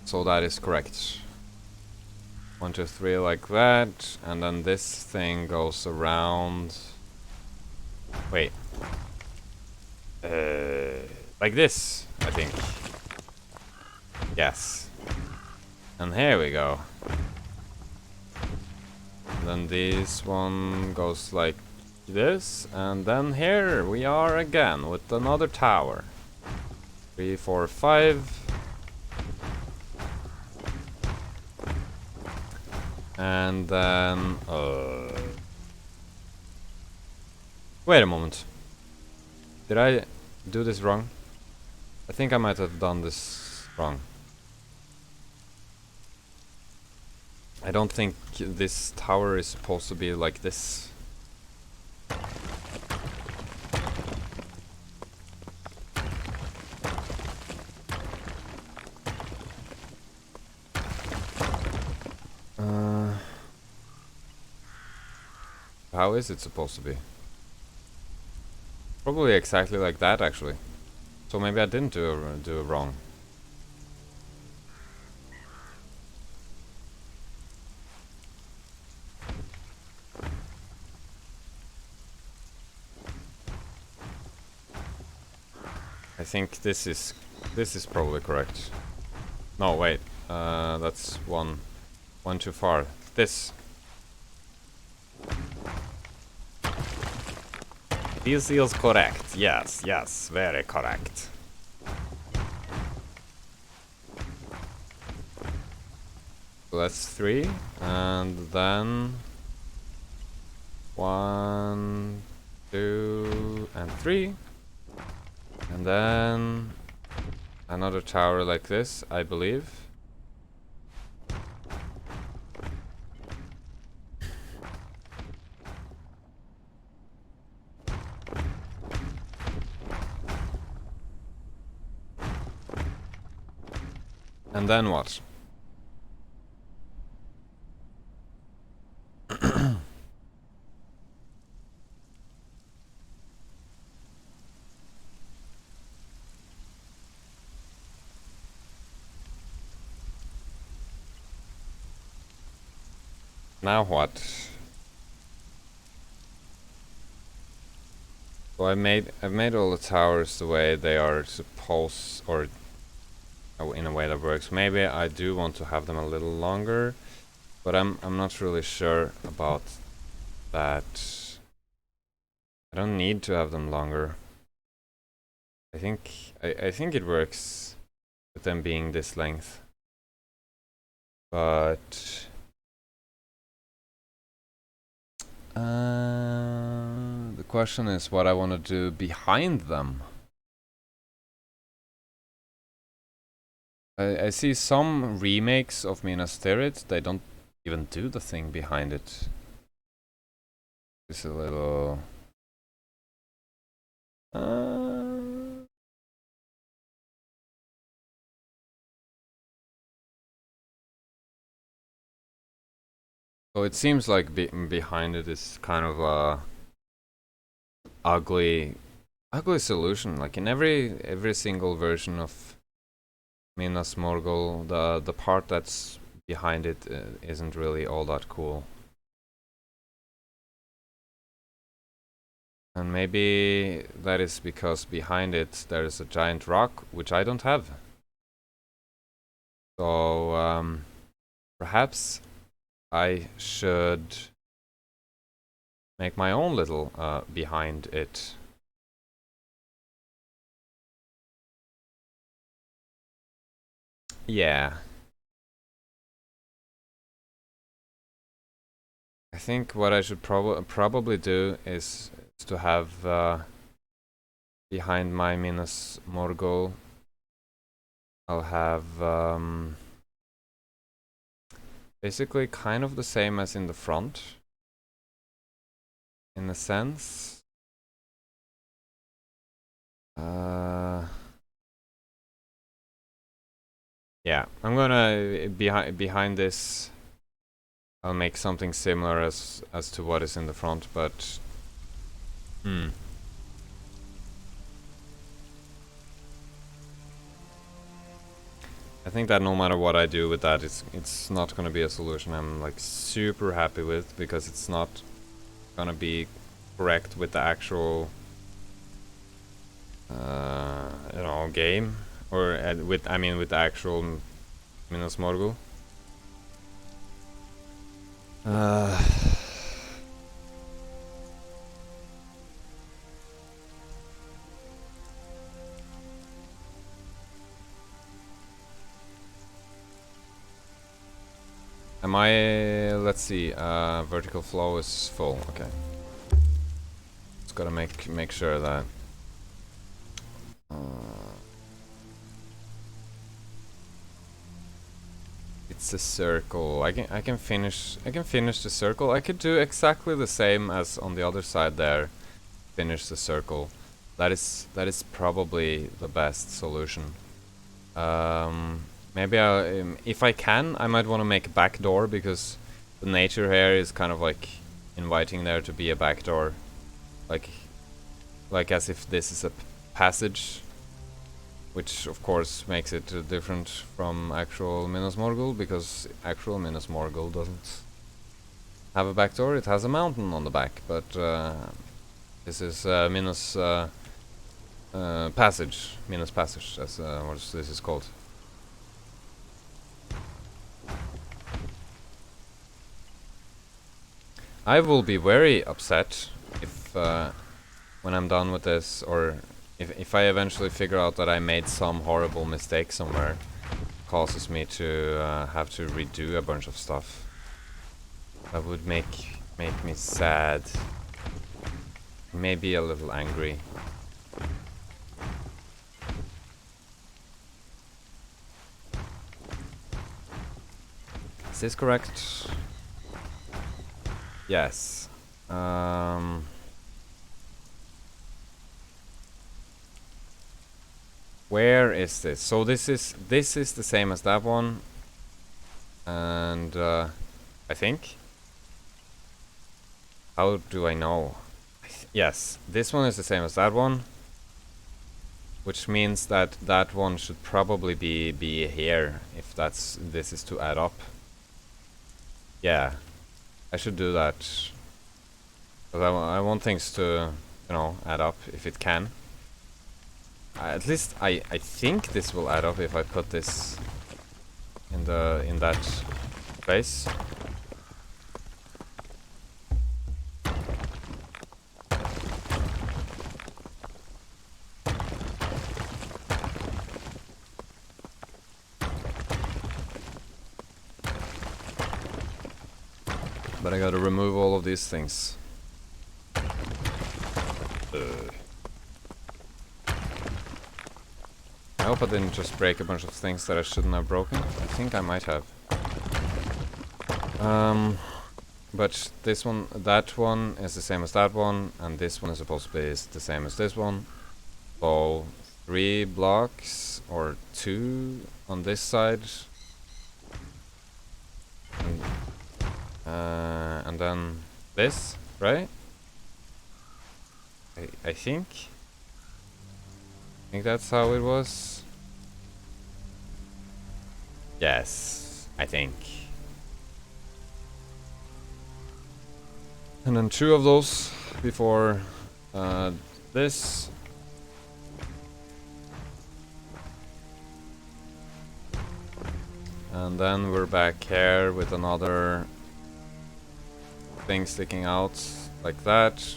So that is correct. 1, 2, 3 like that, and then this thing goes around. Wait. Like this, I think. Yes. And here we go. And then this one goes like this, and then here we are again with another tower. 3, 4, 5. And then... Wait a moment. Did I do this wrong? I think I might have done this wrong. I don't think this tower is supposed to be like this. How is it supposed to be? Probably exactly like that, actually. So maybe I didn't do it wrong. I think this is probably correct. No, wait. That's one too far. This. This is correct. Yes, very correct. So that's 3, and then 1, 2, and 3, and then another tower like this, I believe. And then what? Now what? So I've made all the towers the way they are supposed, or in a way that works. Maybe I do want to have them a little longer, but I'm not really sure about that. I don't need to have them longer. I think it works with them being this length. But the question is what I want to do behind them. I see some remakes of Minas Tirith, they don't even do the thing behind it. It's a little... So it seems like behind it is kind of a ugly solution. Like in every single version of Minas Morgul, the part that's behind it isn't really all that cool. And maybe that is because behind it there is a giant rock, which I don't have. So perhaps I should make my own little behind it. Yeah, I think what I should probably do is to have behind my Minas Morgul, I'll have basically kind of the same as in the front, in a sense. Yeah, I'm gonna behind this. I'll make something similar as to what is in the front, but I think that no matter what I do with that, it's not gonna be a solution I'm like super happy with, because it's not gonna be correct with the actual you know, game, or with the actual Minas Morgul. Am I? Let's see. Vertical flow is full. Okay. Just gotta make sure that. It's a circle. I can finish the circle. I could do exactly the same as on the other side there. Finish the circle. That is probably the best solution. Maybe if I can, I might want to make a back door, because the nature here is kind of like inviting there to be a back door, like as if this is a passage, which of course makes it different from actual Minas Morgul, because actual Minas Morgul doesn't have a back door. It has a mountain on the back, but this is Minas Passage. Minas Passage, that's what this is called. I will be very upset if when I'm done with this, or if I eventually figure out that I made some horrible mistake somewhere, causes me to have to redo a bunch of stuff. That would make me sad, maybe a little angry. Is this correct? Yes. Where is this? So this is the same as that one, and I think. How do I know? Yes, this one is the same as that one, which means that that one should probably be here, if this is to add up. Yeah, I should do that, because I want things to, you know, add up if it can. At least I think this will add up if I put this in that place. But I gotta remove all of these things. I hope I didn't just break a bunch of things that I shouldn't have broken. I think I might have. But this one, that one is the same as that one, and this one is supposed to be the same as this one. So 3 blocks, or 2 on this side. And then this, right? I think that's how it was. Yes, I think. And then 2 of those before this. And then we're back here with another thing sticking out like that.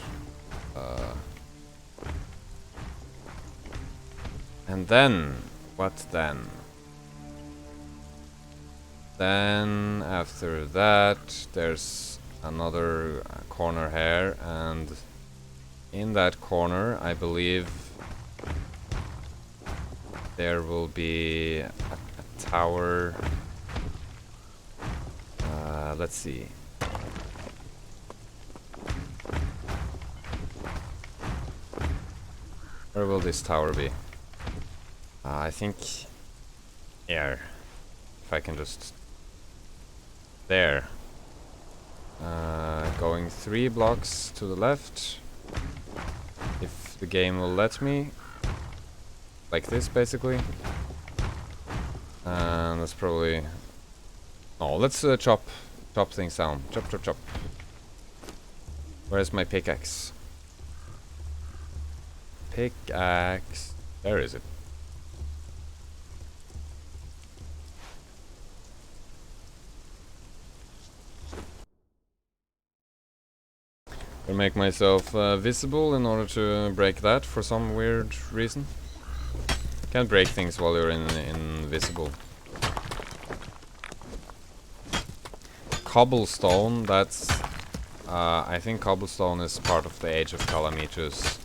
And then, what then? Then after that, there's another corner here, and in that corner I believe there will be a tower. Let's see. Where will this tower be? I think here. If I can just... There. Going 3 blocks to the left. If the game will let me. Like this, basically. And that's probably... No, let's chop things down. Chop. Where's my pickaxe? Pickaxe. Where is it? I'll make myself visible in order to break that for some weird reason. Can't break things while you're invisible. Cobblestone, that's... I think cobblestone is part of the Age of Calamitus.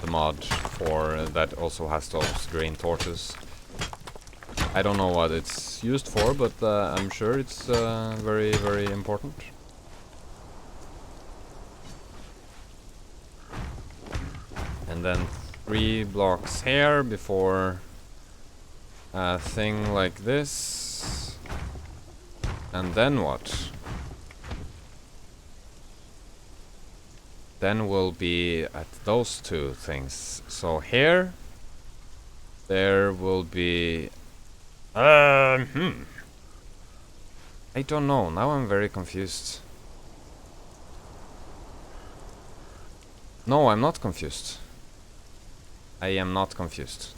The mod for that also has those green torches. I don't know what it's used for, but I'm sure it's very, very important. And then 3 blocks here before a thing like this. And then what? Then we'll be at those 2 things. So here there will be I don't know. Now I'm very confused. No, I'm not confused. I am not confused.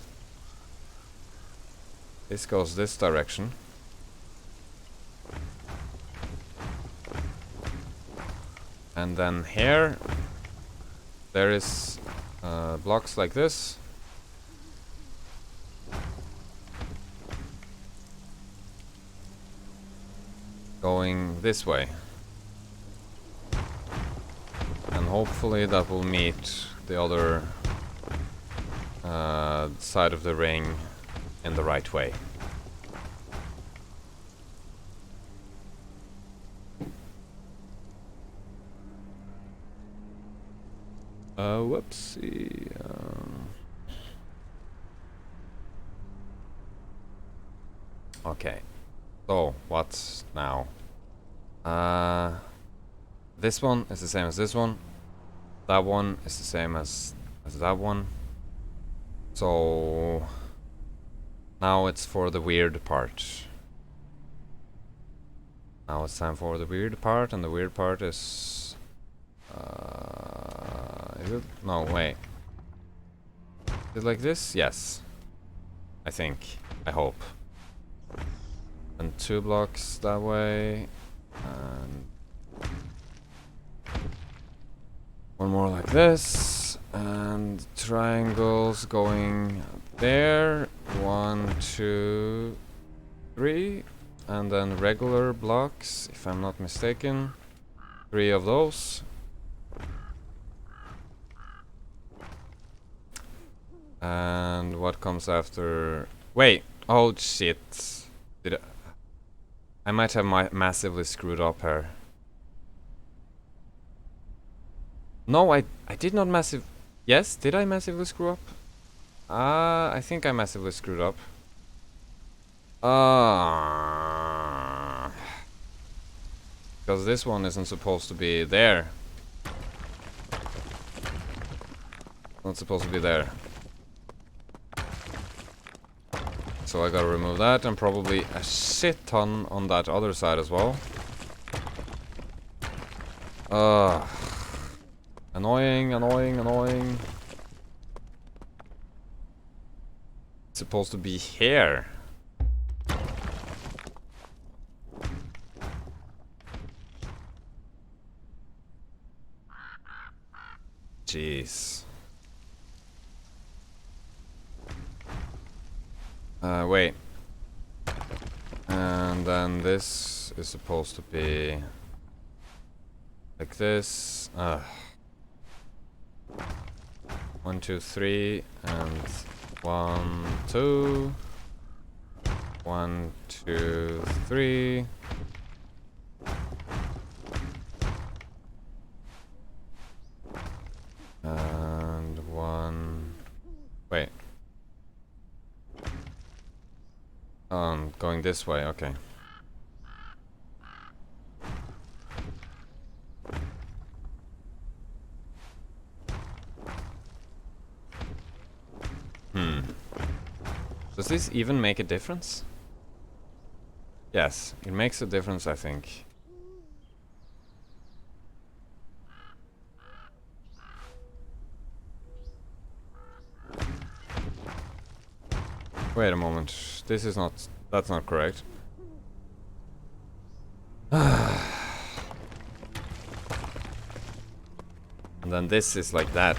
This goes this direction. And then here there is blocks like this. Going this way. And hopefully that will meet the other side of the ring in the right way. Whoopsie. Okay. So, what's now? This one is the same as this one. That one is the same as that one. So now it's for the weird part. Now it's time for the weird part, and the weird part is it? No, wait. Is it like this? Yes. I think. I hope. And 2 blocks that way. And 1 more like this. And triangles going there. 1, 2, 3. And then regular blocks, if I'm not mistaken. 3 of those. And what comes after? Wait! Oh shit! Did I might have massively screwed up here. No, I did not Yes, did I massively screw up? I think I massively screwed up. Because this one isn't supposed to be there. Not supposed to be there. So I gotta remove that, and probably a shit ton on that other side as well. Annoying. It's supposed to be here. Jeez. Wait. And then this is supposed to be Like this. 1, 2, 3, and 1, 2. 1, 2, 3. And 1. Wait. Going this way, okay. Does this even make a difference? Yes, it makes a difference, I think. Wait a moment. This is not... That's not correct. And then this is like that.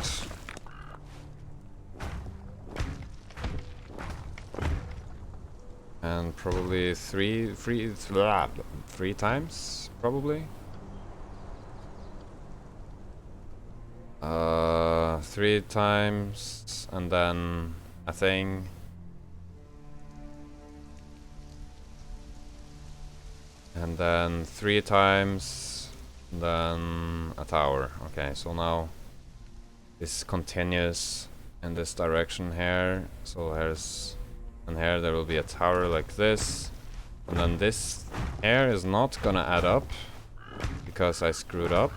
And probably three times, probably. 3 times, and then a thing. And then 3 times, then a tower. Okay, so now this continues in this direction here. So here's... And here there will be a tower like this. And then this here is not gonna add up, because I screwed up.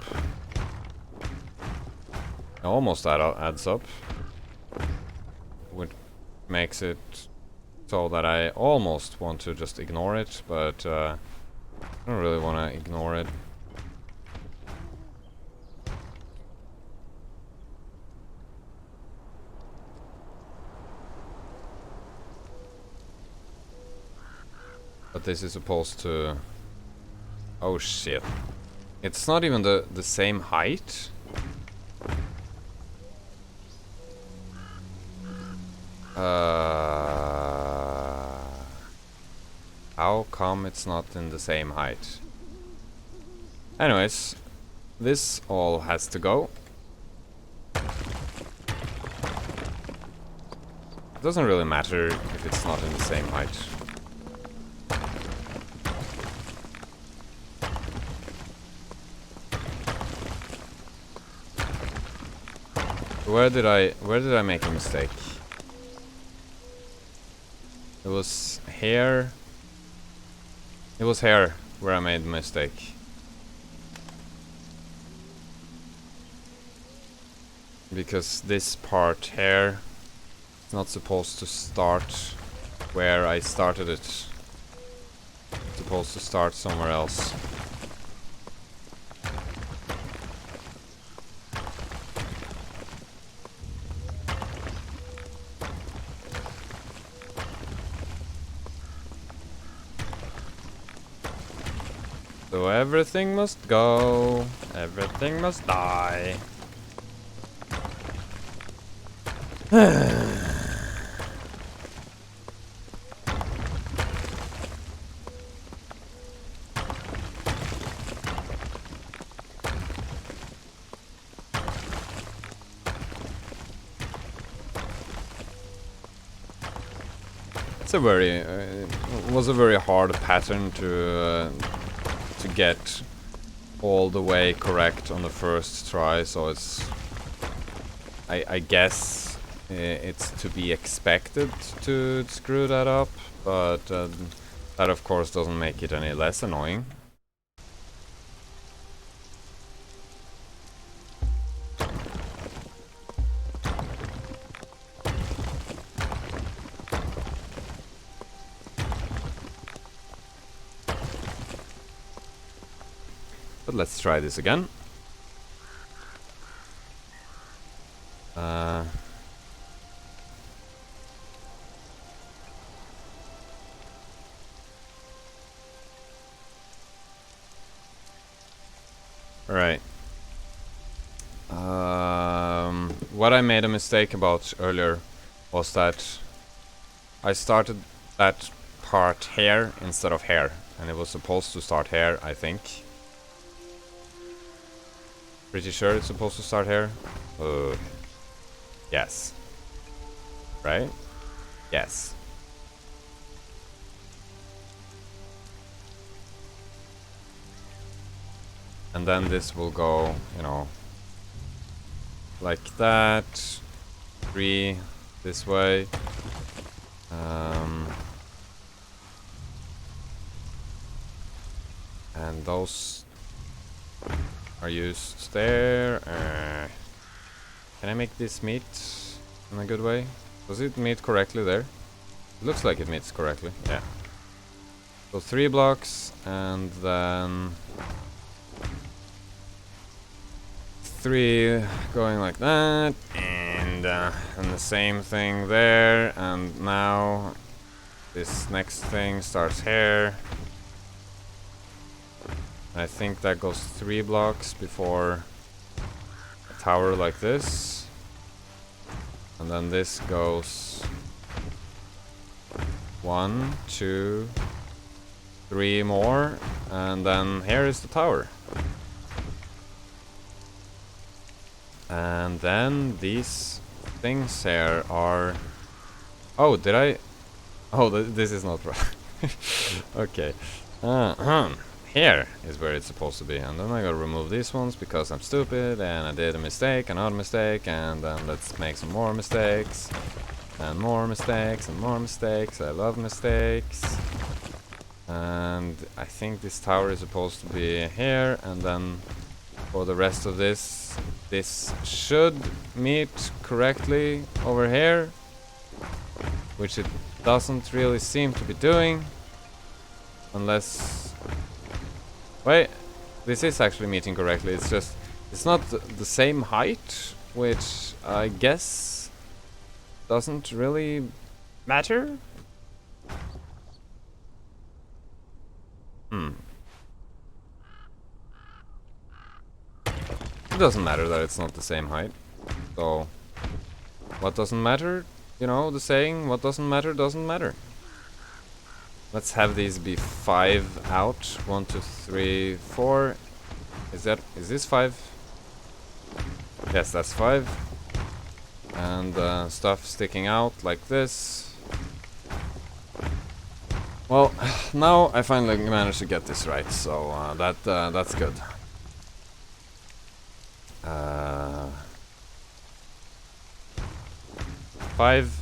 It almost adds up. Which makes it so that I almost want to just ignore it, but I don't really want to ignore it. But this is supposed to... Oh shit. It's not even the same height. How come it's not in the same height? Anyways, this all has to go. It doesn't really matter if it's not in the same height. Where did I make a mistake? It was here. It was here where I made the mistake. Because this part here is not supposed to start where I started it. It's supposed to start somewhere else. So everything must go, everything must die. It's a very, it was a very hard pattern to get all the way correct on the first try, so it's... I guess it's to be expected to screw that up, but that of course doesn't make it any less annoying. But let's try this again. Right. What I made a mistake about earlier was that I started that part here instead of here, and it was supposed to start here, I think. Pretty sure it's supposed to start here. Yes. Right? Yes. And then this will go, you know, like that. 3 this way. And those are used there. Can I make this meet in a good way? Does it meet correctly there? It looks like it meets correctly, yeah. So 3 blocks, and then 3 going like that, and the same thing there, and now this next thing starts here. I think that goes 3 blocks before a tower like this, and then this goes 1, 2, 3 more, and then here is the tower. And then these things here are... Oh, did I... Oh, this is not right. Okay. Here is where it's supposed to be. And then I gotta remove these ones because I'm stupid and I did a mistake, another mistake, and then let's make some more mistakes. And more mistakes and more mistakes. I love mistakes. And I think this tower is supposed to be here, and then for the rest of this, this should meet correctly over here, which it doesn't really seem to be doing, unless... Wait, this is actually meeting correctly, it's just, it's not the same height, which I guess doesn't really matter? It doesn't matter that it's not the same height. So, what doesn't matter? You know, the saying, what doesn't matter doesn't matter. Let's have these be 5 out. 1, 2, 3, 4. Is this 5? Yes, that's 5. And stuff sticking out like this. Well, now I finally managed to get this right, so that's good. 5.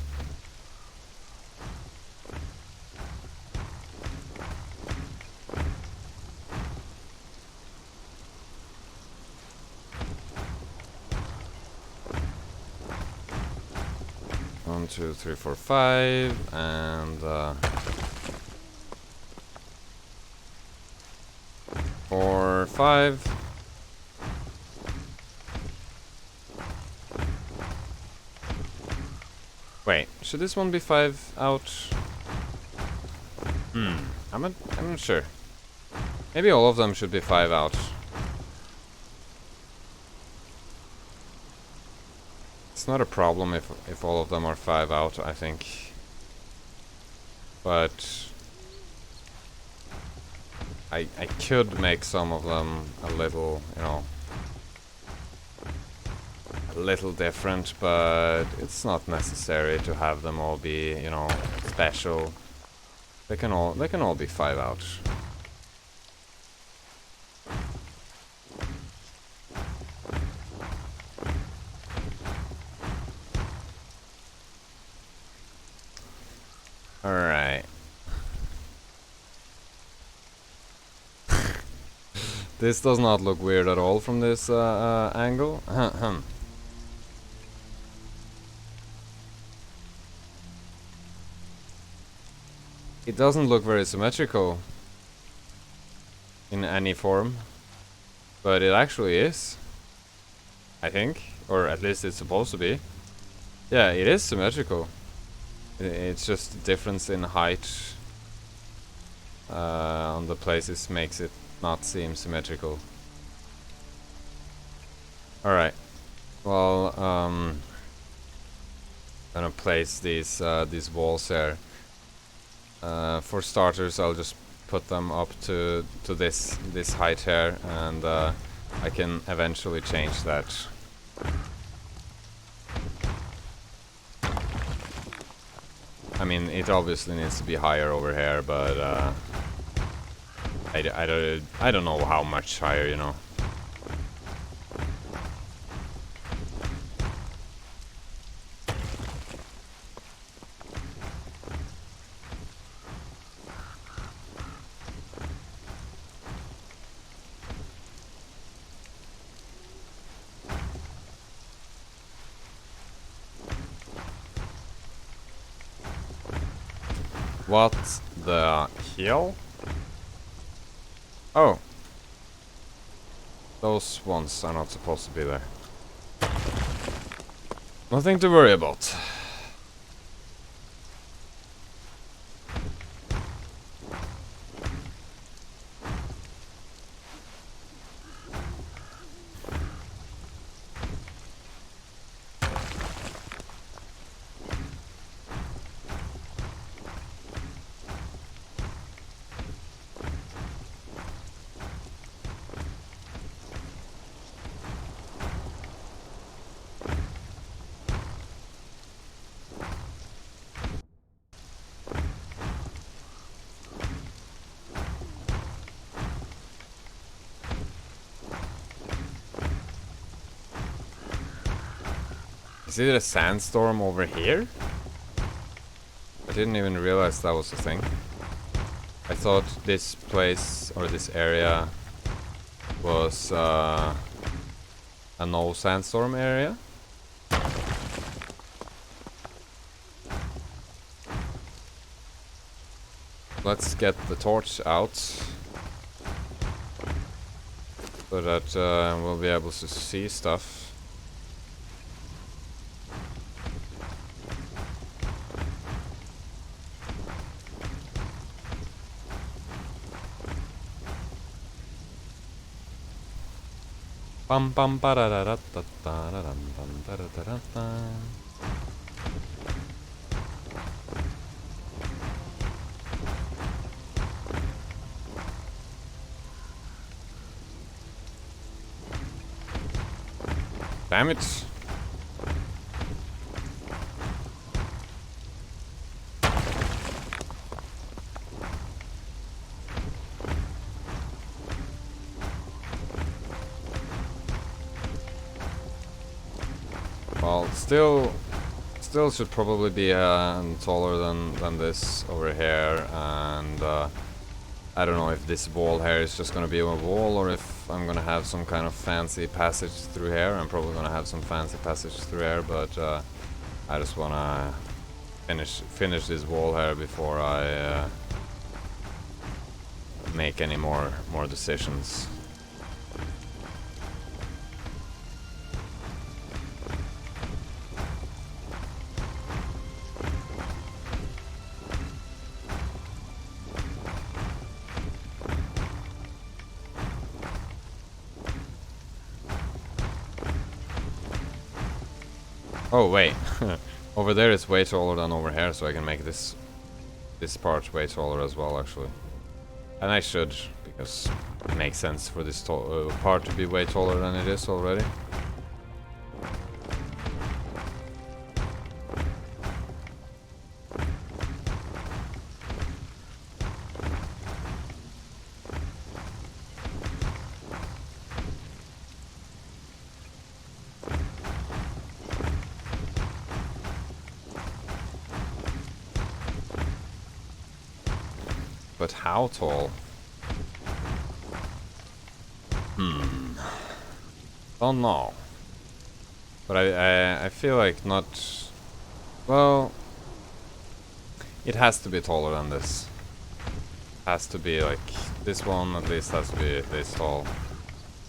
One, 2, 3, 4, 5, and 4, 5. Wait, should this one be 5 out? I'm not sure. Maybe all of them should be 5 out. It's not a problem if all of them are 5 out, I think. But I could make some of them a little, you know, a little different, but it's not necessary to have them all be, you know, special. They can all be 5 out. Alright. This does not look weird at all from this angle. It doesn't look very symmetrical in any form, but it actually is, I think, or at least it's supposed to be. Yeah, it is symmetrical. It's just the difference in height on the places makes it not seem symmetrical. Alright, well, gonna place these walls here. For starters, I'll just put them up to this height here, and I can eventually change that. I mean, it obviously needs to be higher over here, but I don't know how much higher, you know. What the hell? Oh. Those ones are not supposed to be there. Nothing to worry about. Is it a sandstorm over here? I didn't even realize that was a thing. I thought this place, or this area, was a no sandstorm area. Let's get the torch out, so that we'll be able to see stuff. Bum bum ba da da da da da da da da da da. Damn it. Well, still should probably be taller than this over here, and I don't know if this wall here is just gonna be a wall or if I'm gonna have some kind of fancy passage through here. I'm probably gonna have some fancy passage through here, but I just wanna finish this wall here before I make any more decisions. Oh wait, over there is way taller than over here, so I can make this part way taller as well, actually. And I should, because it makes sense for this part to be way taller than it is already. But how tall? Don't know. But I feel like not... Well... It has to be taller than this. Has to be like... This one at least has to be this tall.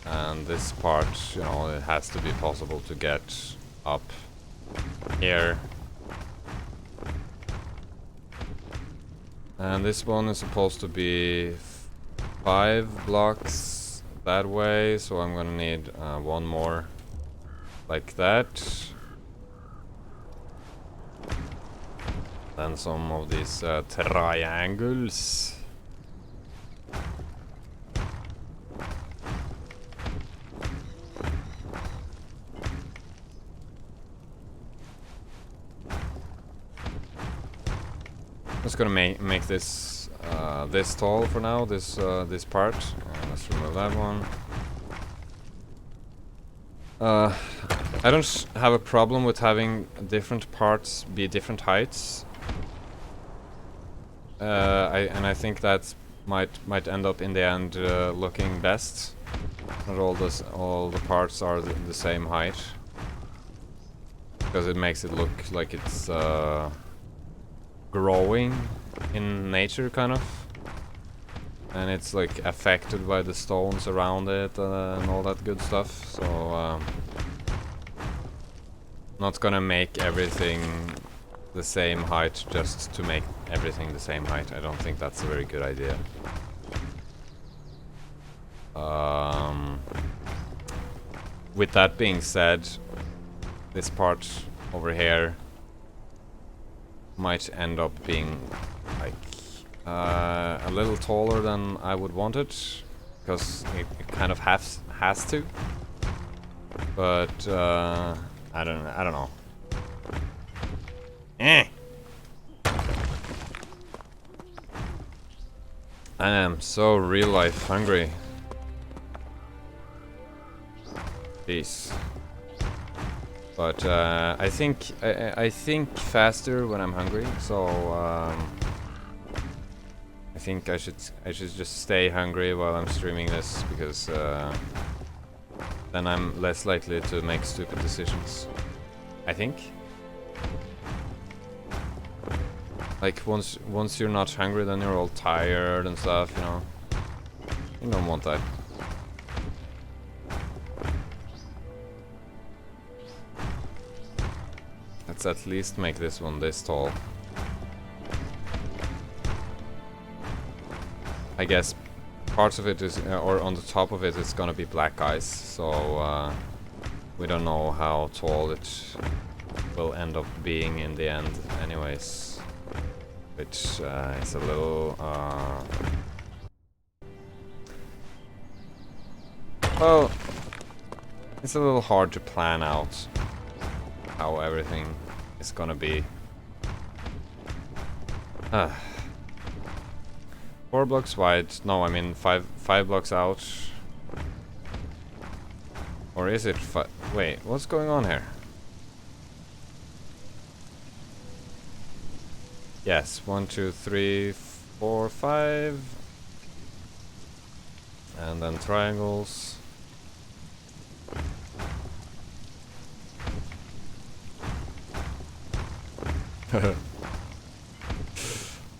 And this part, you know, it has to be possible to get up here. And this one is supposed to be 5 blocks that way, so I'm gonna need one more like that. Then some of these triangles. just gonna make this this tall for now. This part. Let's remove that one. I don't have a problem with having different parts be different heights. I think that might end up in the end looking best. Not all the parts are the same height, because it makes it look like it's growing in nature, kind of, and it's like affected by the stones around it and all that good stuff. So not gonna make everything the same height just to make everything the same height. I don't think that's a very good idea. With that being said, this part over here might end up being like a little taller than I would want it, because it kind of has to. But I don't know. I am so real life hungry. Jeez. But I think faster when I'm hungry, so I think I should just stay hungry while I'm streaming this, because then I'm less likely to make stupid decisions, I think. Like once you're not hungry, then you're all tired and stuff, you know. You don't want that. Let's at least make this one this tall. I guess parts of it is, or on the top of it, it's gonna be black ice, so we don't know how tall it will end up being in the end anyways, which is a little well, it's a little hard to plan out how everything is gonna be. 4 blocks wide. No, I mean five blocks out. Or is it wait, what's going on here? Yes, 1, 2, 3, 4, 5. And then triangles.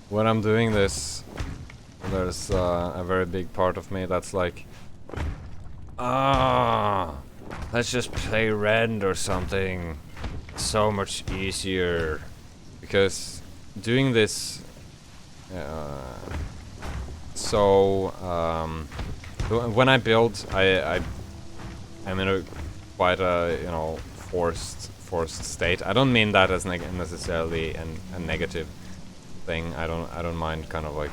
When I'm doing this, there's a very big part of me that's like, let's just play Rend or something. So much easier. Because doing this, when I build, I'm in a quite a, you know, forced state. I don't mean that as necessarily a negative thing. I don't mind kind of like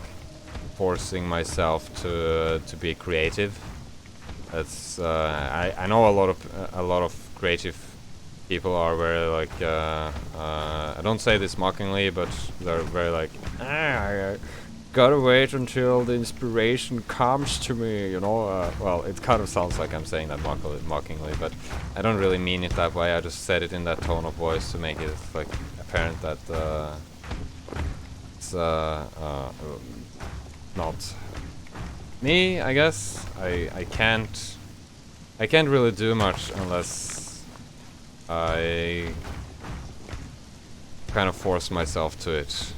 forcing myself to be creative. That's I know a lot of creative people are very like I don't say this mockingly, but they're very like, I gotta wait until the inspiration comes to me, you know. Well, it kind of sounds like I'm saying that mockingly, but I don't really mean it that way. I just said it in that tone of voice to make it like apparent that it's not me, I guess. I can't really do much unless I kind of force myself to it.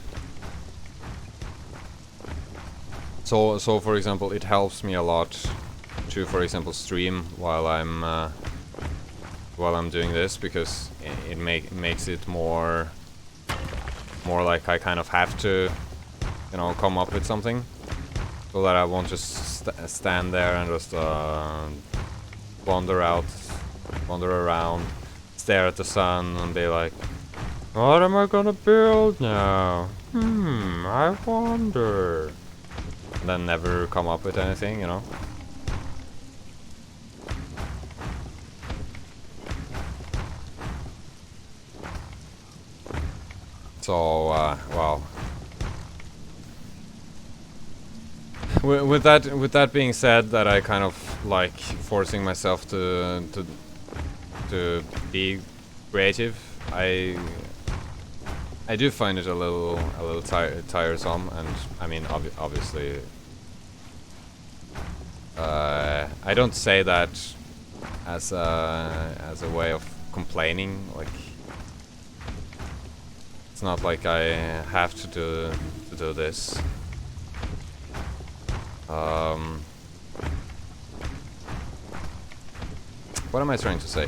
So for example, it helps me a lot to, for example, stream while I'm doing this, because it makes it more like I kind of have to, you know, come up with something, so that I won't just stand there and just wander around, stare at the sun and be like, what am I gonna build now? I wonder. And then never come up with anything, you know. So, well, with that being said, that I kind of like forcing myself to be creative. I do find it a little tiresome, and I mean obviously I don't say that as a way of complaining. Like, it's not like I have to do this. What am I trying to say?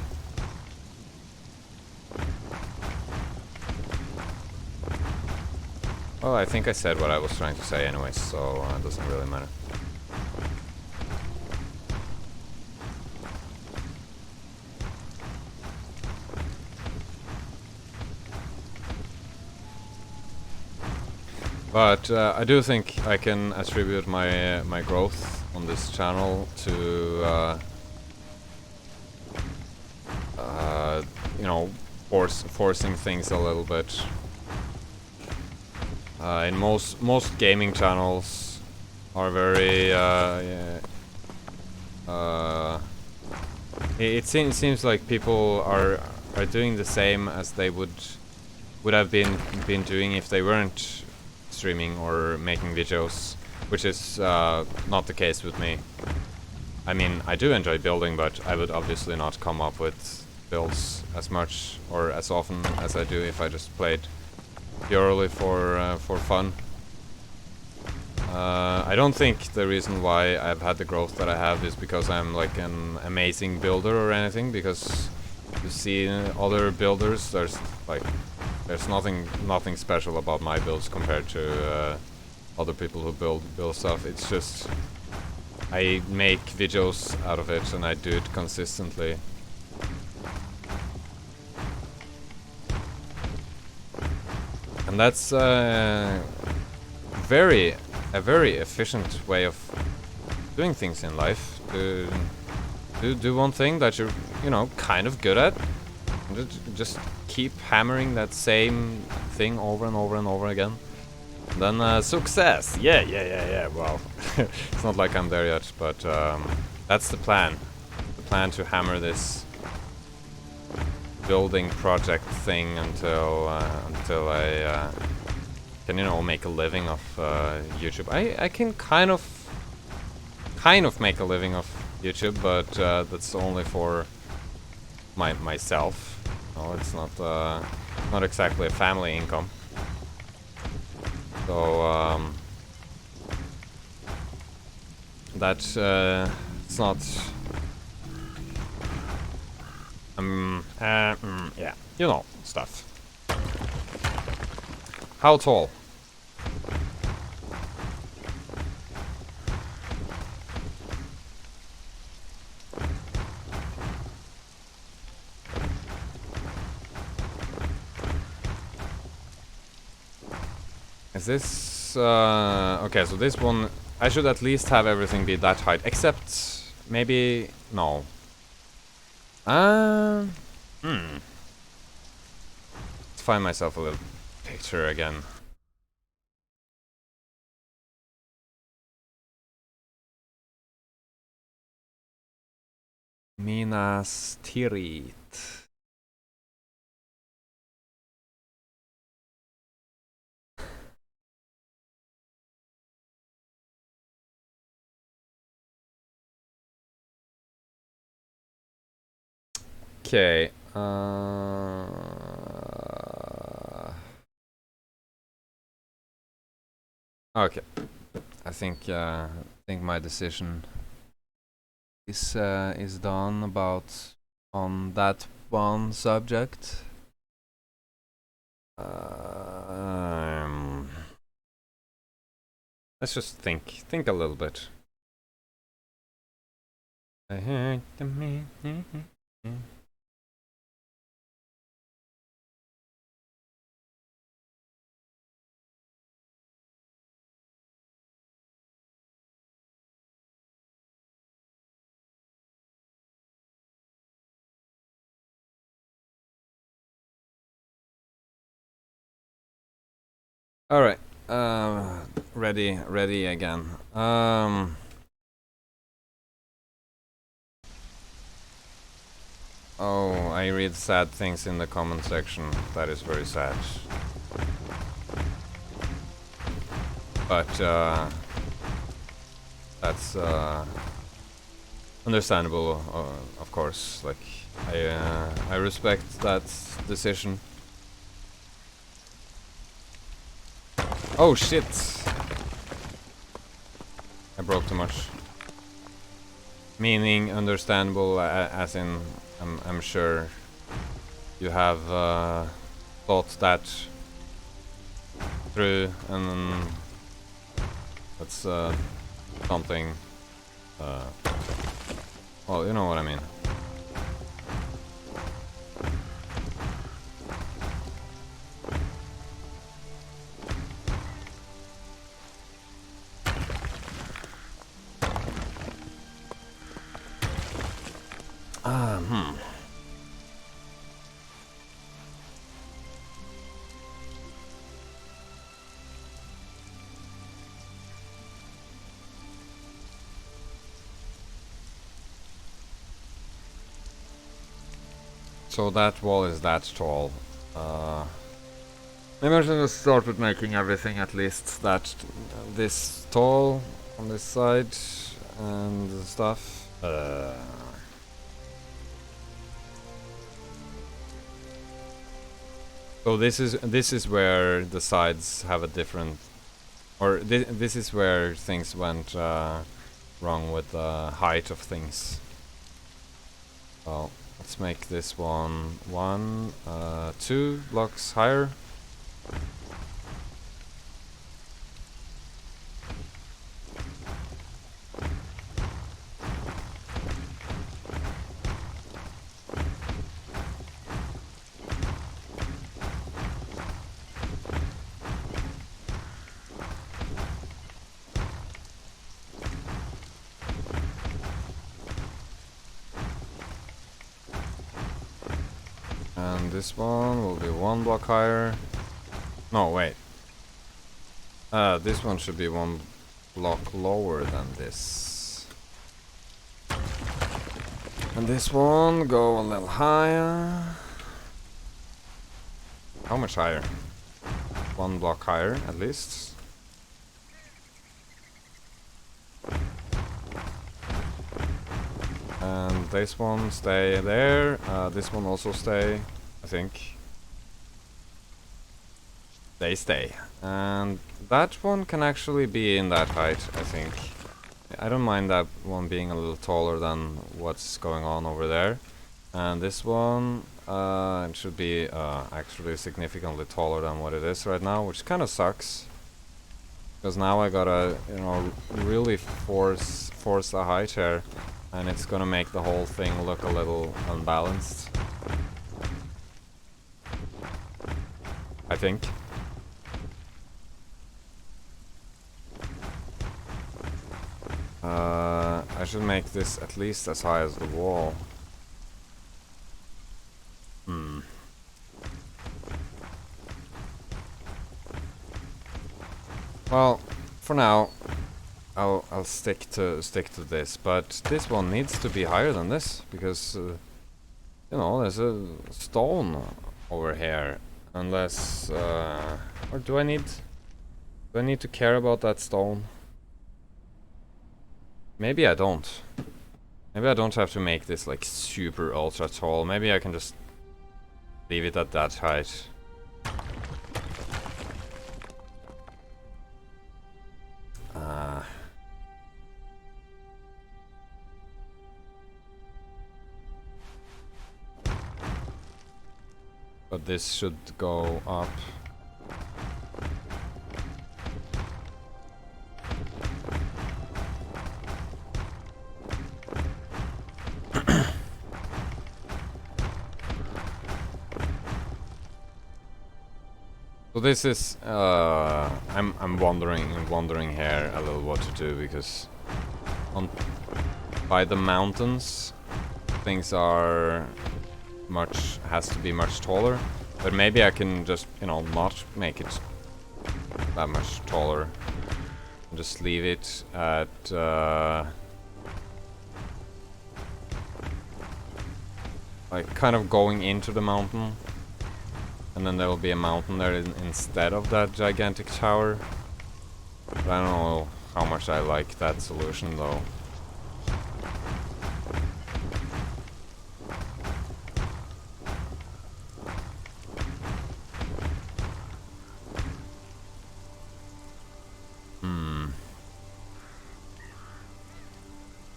Well, I think I said what I was trying to say anyways, so it doesn't really matter. But I do think I can attribute my growth on this channel to you know, forcing things a little bit. In most gaming channels are very it seems like people are doing the same as they would have been doing if they weren't streaming or making videos, which is not the case with me. I mean, I do enjoy building, but I would obviously not come up with builds as much or as often as I do if I just played purely for fun. I don't think the reason why I've had the growth that I have is because I'm like an amazing builder or anything, because you see other builders, there's nothing special about my builds compared to other people who build stuff. It's just I make videos out of it and I do it consistently. And that's a very efficient way of doing things in life. Do one thing that you're, you know, kind of good at, and just keep hammering that same thing over and over and over again. And then success. Yeah. Well, it's not like I'm there yet, but that's the plan. The plan to hammer this building project thing until I can, you know, make a living off YouTube. I can kind of make a living off YouTube, but that's only for myself. No, it's not exactly a family income. So that's it's not. Yeah, you know, stuff. How tall? Is this okay? So this one, I should at least have everything be that height, except maybe no. Let's find myself a little picture again. Minas Tirith. Okay. Okay. I think my decision is done about on that one subject. Let's just think a little bit. I heard the man. All right. Ready again. Oh, I read sad things in the comment section. That is very sad. But that's understandable, of course. Like I respect that decision. Oh shit! I broke too much. Meaning understandable, as in I'm sure you have thought that through, and that's something. Well, you know what I mean. So that wall is that tall. Maybe I should just start with making everything at least that this tall on this side and stuff. So this is where the sides have a different, or this is where things went wrong with the height of things. Well, let's make this one 2 blocks higher. And this one will be 1 block higher. No, wait. This one should be 1 block lower than this. And this one go a little higher. How much higher? 1 block higher, at least. And this one stay there. This one also stay, I think. They stay. And that one can actually be in that height, I think. I don't mind that one being a little taller than what's going on over there. And this one it should be actually significantly taller than what it is right now, which kind of sucks. Because now I gotta, you know, really force the height here. And it's gonna make the whole thing look a little unbalanced, I think. I should make this at least as high as the wall. Well, for now, I'll stick to this, but this one needs to be higher than this because you know, there's a stone over here. Unless or do I need to care about that stone? Maybe I don't. Maybe I don't have to make this like super ultra tall. Maybe I can just leave it at that height. But this should go up. So this is I'm wondering here a little what to do, because by the mountains things are has to be much taller, but maybe I can just, you know, not make it that much taller and just leave it at like kind of going into the mountain, and then there will be a mountain there instead of that gigantic tower. But I don't know how much I like that solution though.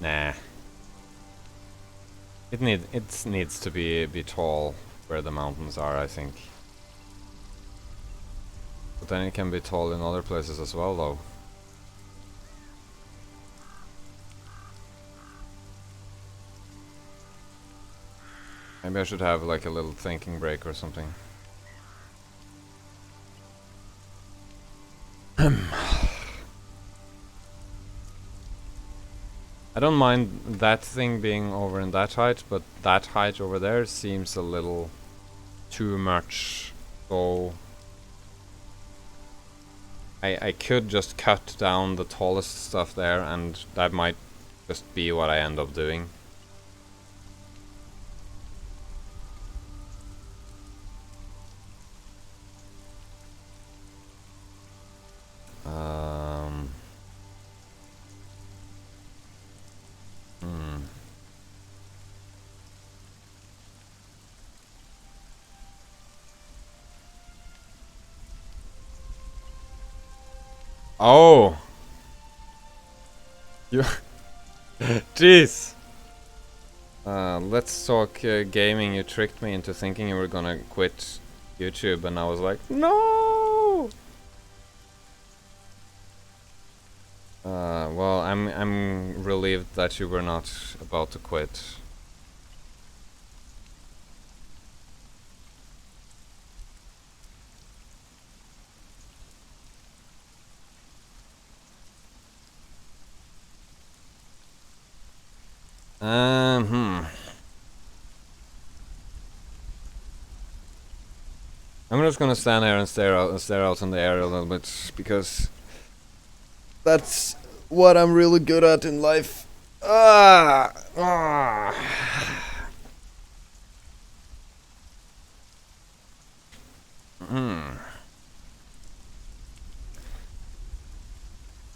Nah. It needs to be tall where the mountains are, I think. But then it can be tall in other places as well, though. Maybe I should have like a little thinking break or something. I don't mind that thing being over in that height, but that height over there seems a little too much. So I could just cut down the tallest stuff there, and that might just be what I end up doing. Oh! You... Jeez! Let's talk gaming. You tricked me into thinking you were gonna quit YouTube, and I was like, no! Well, I'm relieved that you were not about to quit. I'm just gonna stand here and stare out in the air a little bit, because that's what I'm really good at in life.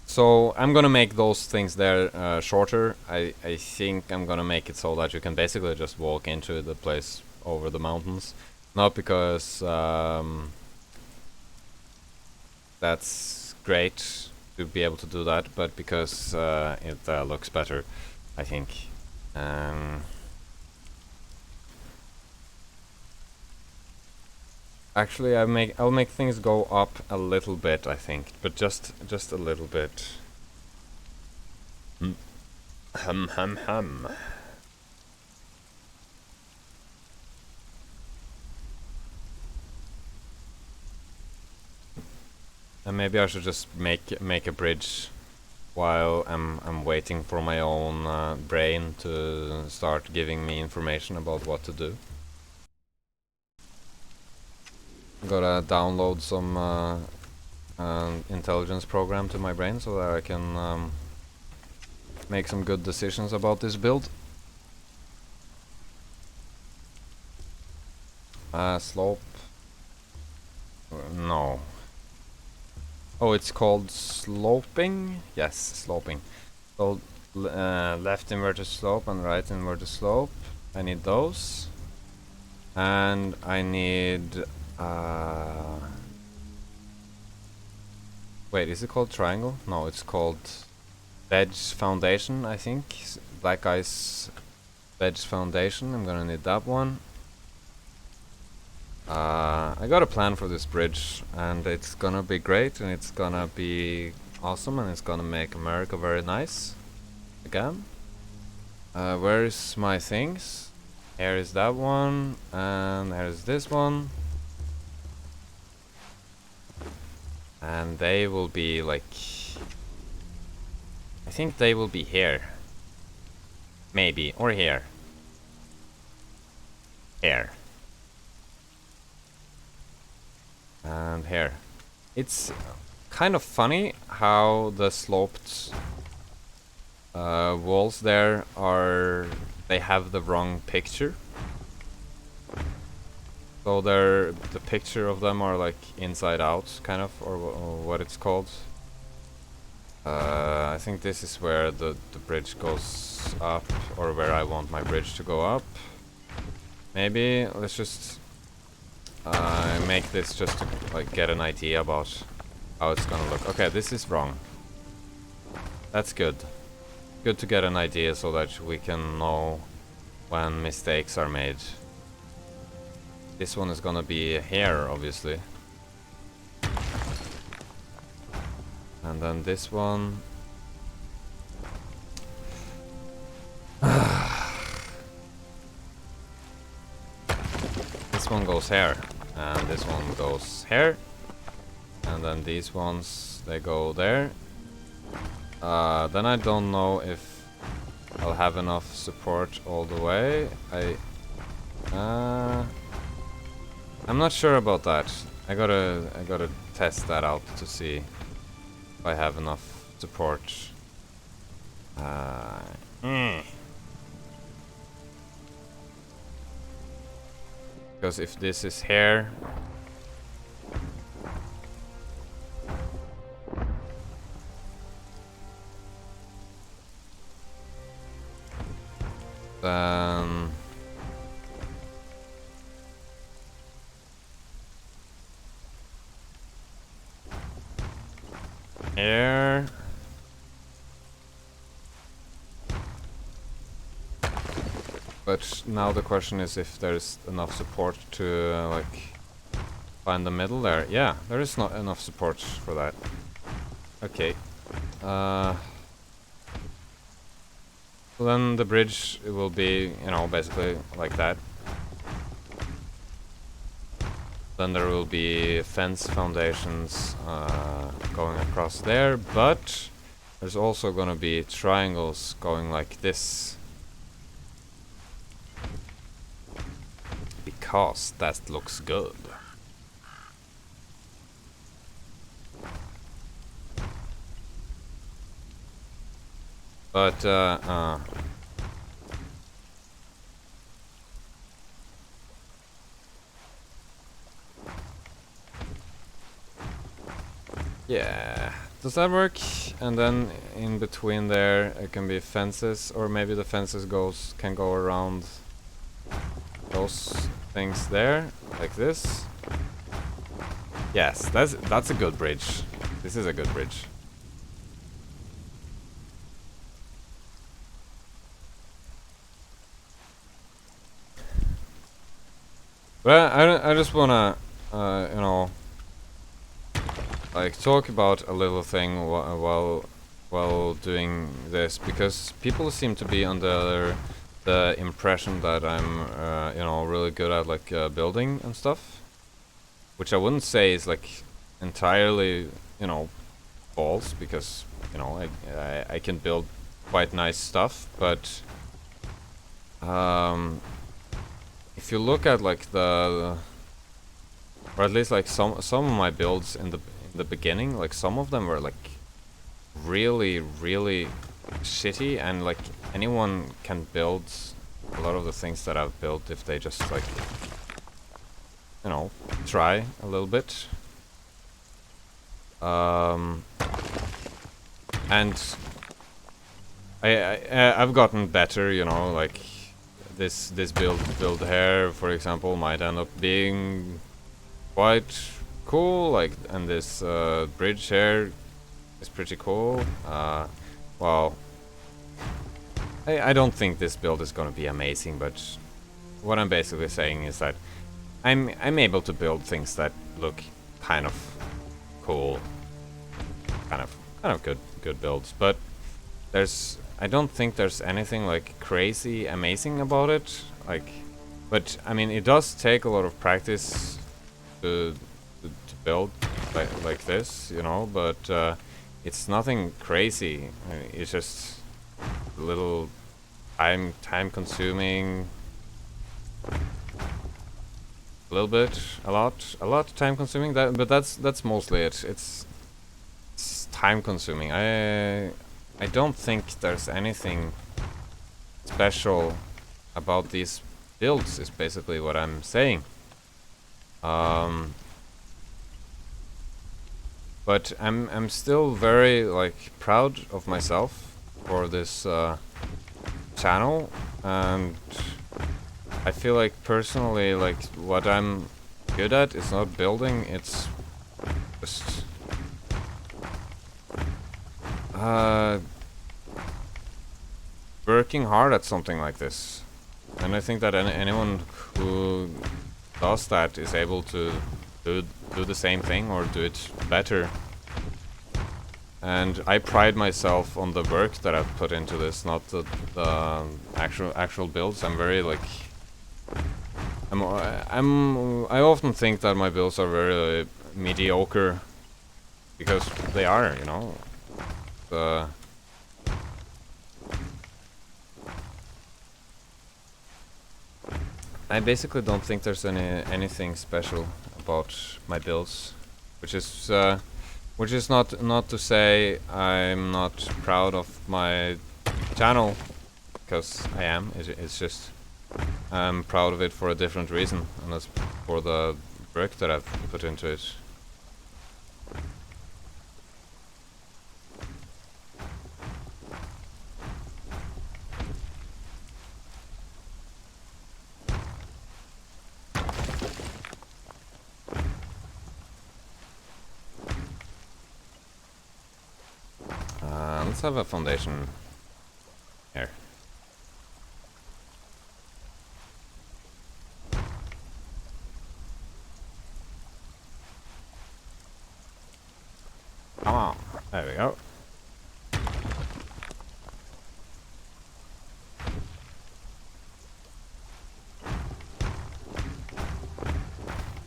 So I'm gonna make those things there shorter. I think I'm gonna make it so that you can basically just walk into the place over the mountains. Not because that's great to be able to do that, but because it looks better, I think. Actually, I'll make things go up a little bit, I think, but just a little bit. Hum hum hum. And maybe I should just make a bridge while I'm waiting for my own brain to start giving me information about what to do. Gotta download some intelligence program to my brain so that I can make some good decisions about this build. Slope. No. Oh, it's called sloping? Yes, sloping. So left inverted slope and right inverted slope. I need those. And I need... wait, is it called triangle? No, it's called wedge foundation, I think. Black ice wedge foundation. I'm gonna need that one. I got a plan for this bridge, and it's gonna be great, and it's gonna be awesome, and it's gonna make America very nice again. Where is my things? Here is that one, and here's this one. And they will be like... I think they will be here. Maybe, or here. Here. And here. It's... kind of funny how the sloped walls there are, they have the wrong picture. So the picture of them are like inside out, kind of, or what it's called. I think this is where the bridge goes up, or where I want my bridge to go up. Maybe let's just make this just to like get an idea about how it's gonna look. Okay, this is wrong. That's good. Good to get an idea so that we can know when mistakes are made. This one is gonna be here, obviously. And then this one. This one goes here. And this one goes here. And then these ones, they go there. Then I don't know if I'll have enough support all the way. I'm not sure about that. I gotta test that out to see if I have enough support. Because if this is here, then here. But now the question is if there's enough support to like find the middle there. Yeah, there is not enough support for that. Okay. So then the bridge will be, you know, basically like that. Then there will be fence foundations going across there, but there's also gonna be triangles going like this. Because that looks good. But yeah, does that work? And then in between there it can be fences, or maybe the fences can go around those things there, like this. Yes, that's a good bridge. This is a good bridge. But I just wanna, you know, like talk about a little thing while doing this, because people seem to be under the impression that I'm, you know, really good at like building and stuff, which I wouldn't say is like entirely, you know, false, because you know I can build quite nice stuff, but if you look at like or at least like some of my builds in the beginning, like some of them were like really shitty, and like anyone can build a lot of the things that I've built if they just like, you know, try a little bit. And I've gotten better, you know, like this build here, for example, might end up being quite cool, like, and this bridge here is pretty cool. Well, I don't think this build is gonna be amazing, but what I'm basically saying is that I'm able to build things that look kind of cool, kind of good builds, but I don't think there's anything like crazy amazing about it. Like, but I mean, it does take a lot of practice to build like this, you know. But it's nothing crazy. I mean, it's just a little time consuming. A little bit, a lot time consuming. But that's mostly it. time consuming. I don't think there's anything special about these builds, is basically what I'm saying. But I'm still very like proud of myself for this channel, and I feel like personally, like, what I'm good at is not building, it's just working hard at something like this. And I think that anyone who does that is able to do the same thing or do it better. And I pride myself on the work that I've put into this, not the actual builds. I'm very like I often think that my builds are very mediocre, because they are, you know. I basically don't think there's anything special about my builds, which is not to say I'm not proud of my channel, because I am. It's just I'm proud of it for a different reason, and that's for the work that I've put into it. Let's have a foundation here. Come on, there we go.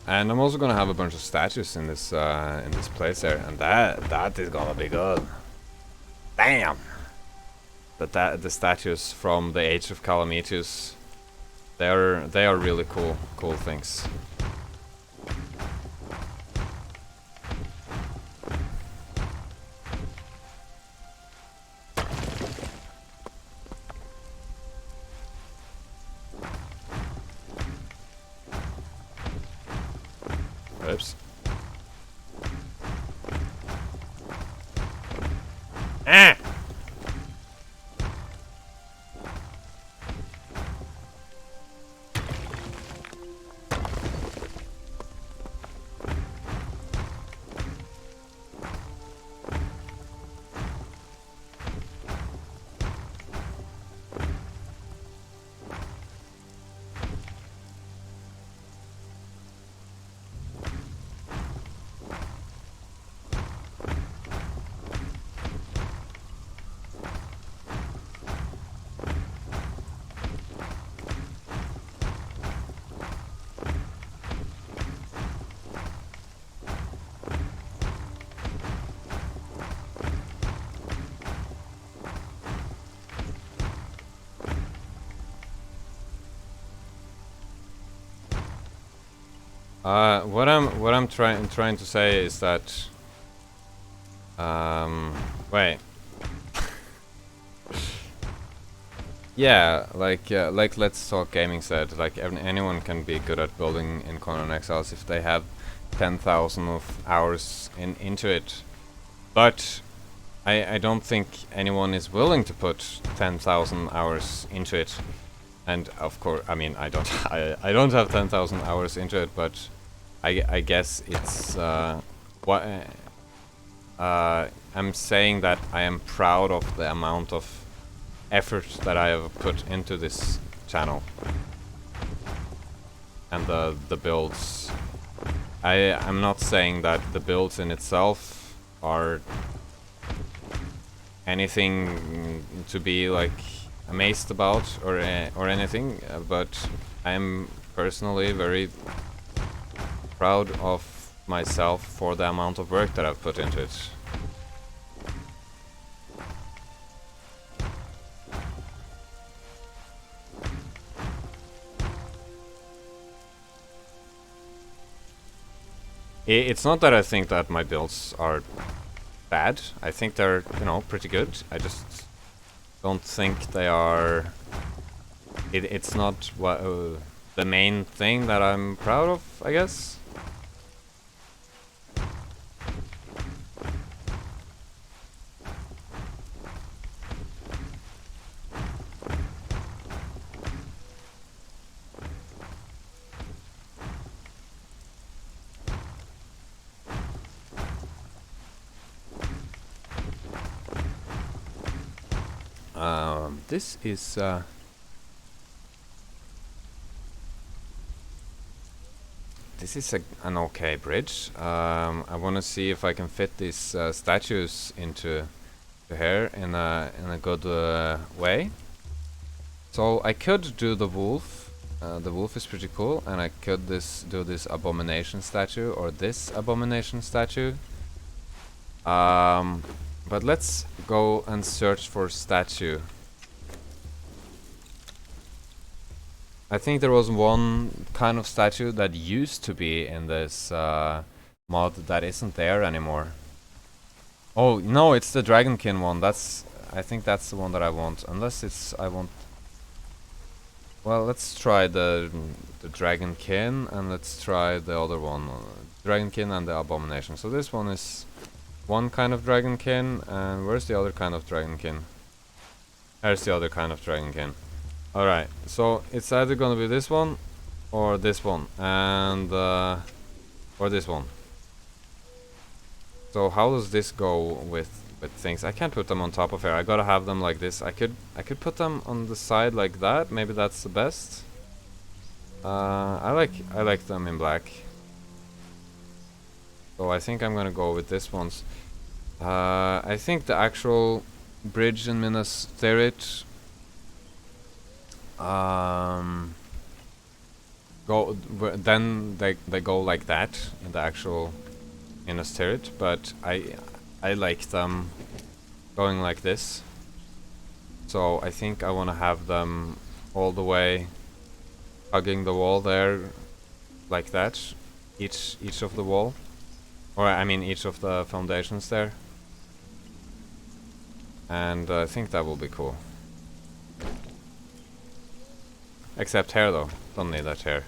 And I'm also gonna have a bunch of statues in this place there, and that is gonna be good. Damn! The statues from the Age of Calamitus, they are really cool things. Oops. Ah! What I'm trying to say is that wait. Yeah, like Let's Talk Gaming said, like anyone can be good at building in Conan Exiles if they have 10,000 of hours into it. But I don't think anyone is willing to put 10,000 hours into it. And of course, I mean, I don't have 10,000 hours into it, but I guess it's what I'm saying, that I am proud of the amount of effort that I have put into this channel and the builds. I'm not saying that the builds in itself are anything to be like amazed about or anything, but I'm personally very proud of myself for the amount of work that I've put into it. It's not that I think that my builds are bad. I think they're, you know, pretty good. I just don't think they are... It's not what, the main thing that I'm proud of, I guess. This is this is an okay bridge. I want to see if I can fit these statues into here in a good way. So I could do the wolf. The wolf is pretty cool, and I could do this abomination statue or this abomination statue. But let's go and search for statue. I think there was one kind of statue that used to be in this mod that isn't there anymore. Oh no, it's the dragonkin one. I think that's the one that I want. Unless it's I want. Well, let's try the dragonkin and let's try the other one, dragonkin and the abomination. So this one is one kind of dragonkin, and where's the other kind of dragonkin? Here's the other kind of dragonkin. Alright, so it's either gonna be this one or this one, and or this one. So how does this go with things? I can't put them on top of here. I gotta have them like this. I could put them on the side like that. Maybe that's the best. I like them in black. So I think I'm gonna go with this ones. I think the actual bridge in Minas Tirith then they go like that in the actual Minas Tirith, but I like them going like this. So I think I want to have them all the way hugging the wall there like that, each of the wall, or I mean each of the foundations there, and I think that will be cool. Except hair though, don't need that hair.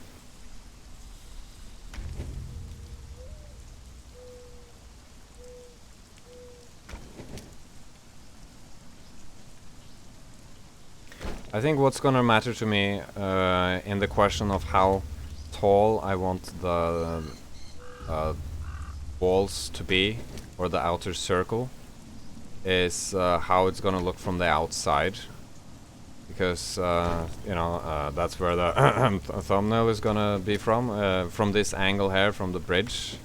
I think what's gonna matter to me in the question of how tall I want the walls to be, or the outer circle, is how it's gonna look from the outside. Because, you know, that's where the thumbnail is gonna be from this angle here, from the bridge.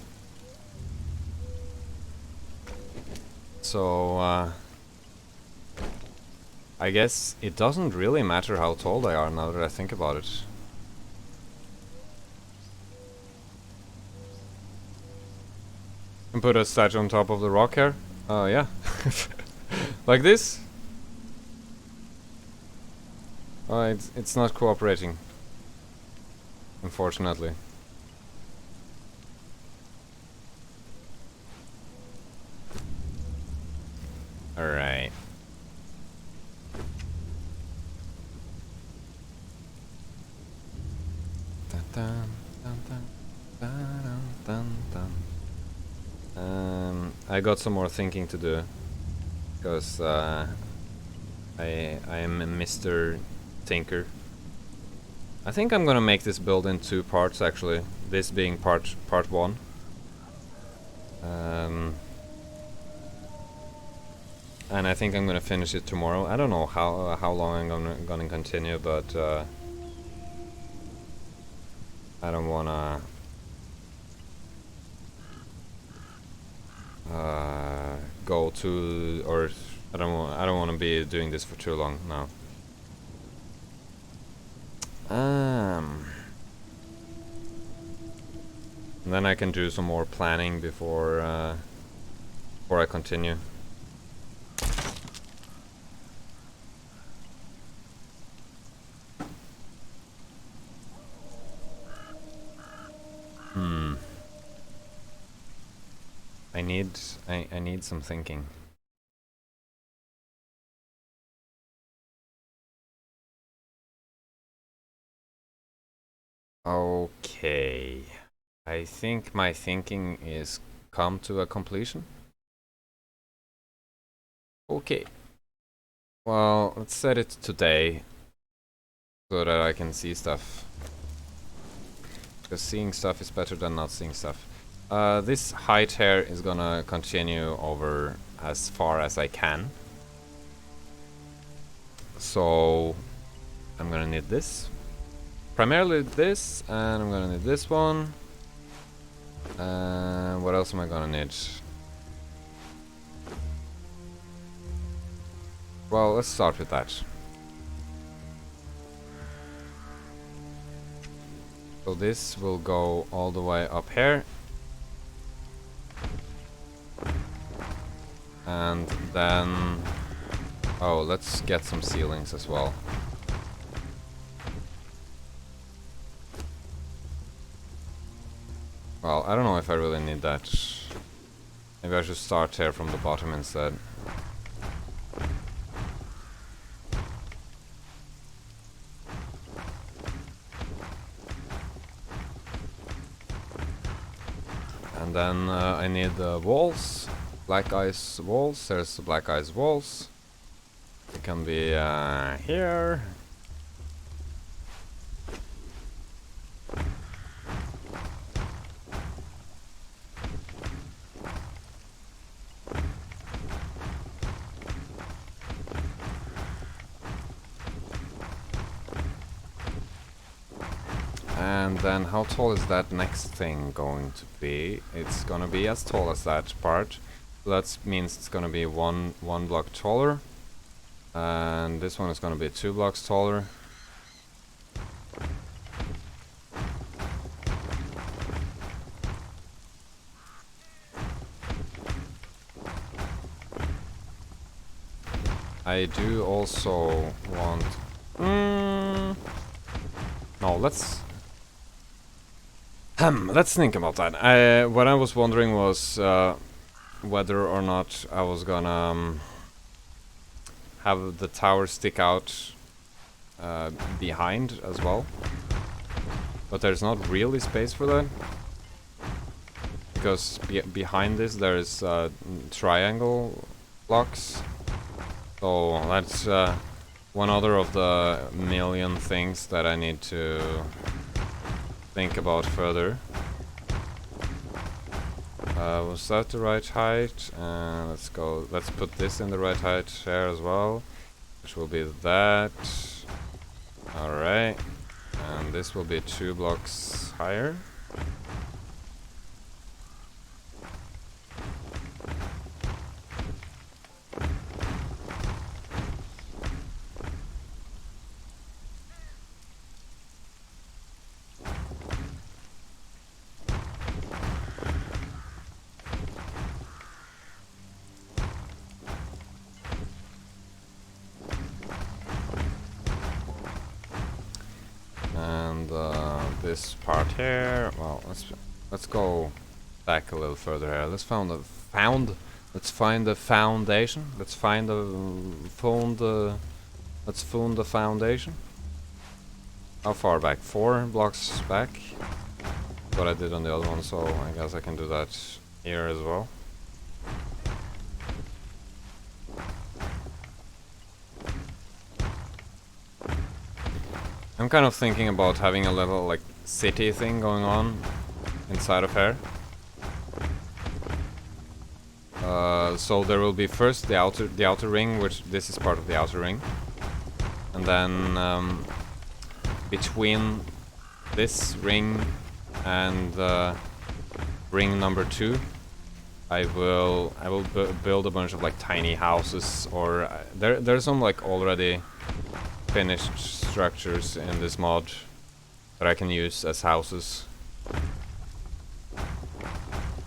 So, I guess it doesn't really matter how tall they are now that I think about it. And put a statue on top of the rock here. Yeah. Like this. It's not cooperating, unfortunately. Alright. I got some more thinking to do, because I am a Mr. Tinker. I think I'm gonna make this build in 2 parts actually. This being part 1. And I think I'm gonna finish it tomorrow. I don't know how long I'm gonna continue, but I don't wanna go too, or I don't want to be doing this for too long now. And then I can do some more planning before I continue. I need some thinking. Okay. I think my thinking is come to a completion. Okay. Well, let's set it today so that I can see stuff. Because seeing stuff is better than not seeing stuff. This height here is gonna continue over as far as I can. So I'm gonna need this. Primarily this, and I'm gonna need this one. What else am I gonna need? Well, let's start with that. So this will go all the way up here. And then... oh, let's get some ceilings as well. Well, I don't know if I really need that. Maybe I should start here from the bottom instead. And then I need the walls. Black ice walls. There's the black ice walls. It can be here. And then how tall is that next thing going to be? It's gonna be as tall as that part. So that means it's gonna be one block taller. And this one is gonna be 2 blocks taller. I do also want... no, let's think about that. What I was wondering was whether or not I was gonna have the tower stick out behind as well. But there's not really space for that. Because behind this there's triangle blocks. So that's one other of the million things that I need to think about further. Was that the right height? Let's put this in the right height here as well, which will be that. Alright, and this will be 2 blocks higher. This part here. Well, let's go back a little further here. Let's find the foundation. Let's find the foundation. How far back? 4 blocks back. What I did on the other one, so I guess I can do that here as well. I'm kind of thinking about having a little like city thing going on inside of here. So there will be first the outer ring, which this is part of the outer ring, and then between this ring and ring number 2, I will build a bunch of like tiny houses, or there's some like already finished structures in this mod that I can use as houses,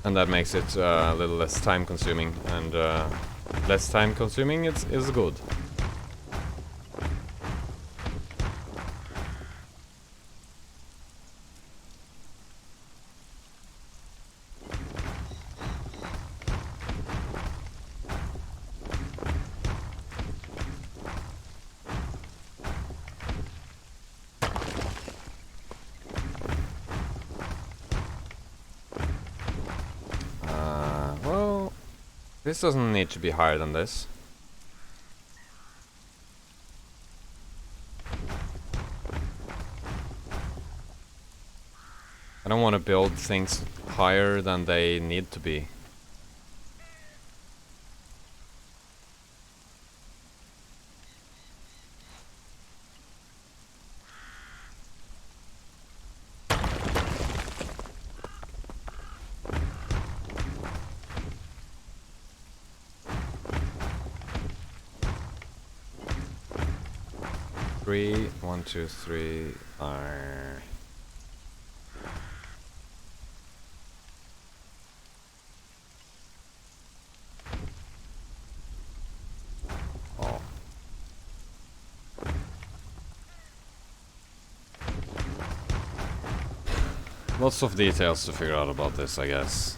and that makes it a little less time consuming, and less time consuming is good. This doesn't need to be higher than this. I don't want to build things higher than they need to be. Three, 1, 2, 3, oh. Lots of details to figure out about this, I guess.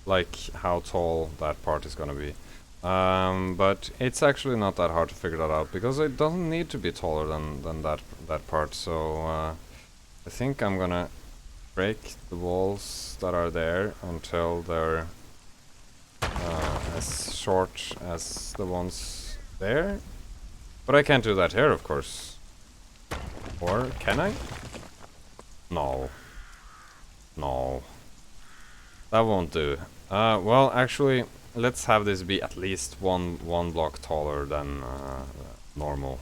Like how tall that part is gonna be. But it's actually not that hard to figure that out because it doesn't need to be taller than that part. So I think I'm gonna break the walls that are there until they're as short as the ones there. But I can't do that here, of course. Or can I? No. No. That won't do. Well, actually, let's have this be at least one block taller than normal.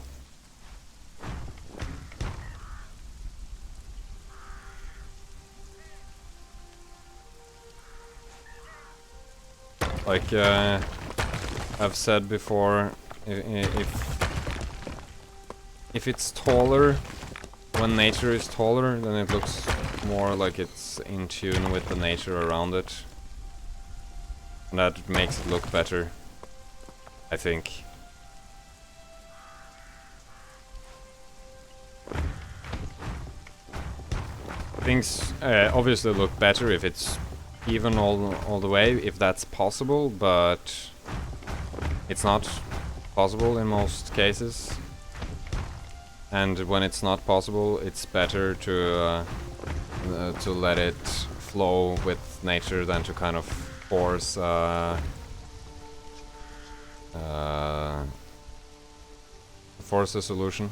Like I've said before, if it's taller, when nature is taller, then it looks more like it's in tune with the nature around it. And that makes it look better, I think. Things obviously look better if it's even all the way, if that's possible, but it's not possible in most cases. And when it's not possible, it's better to let it flow with nature than to kind of force a solution.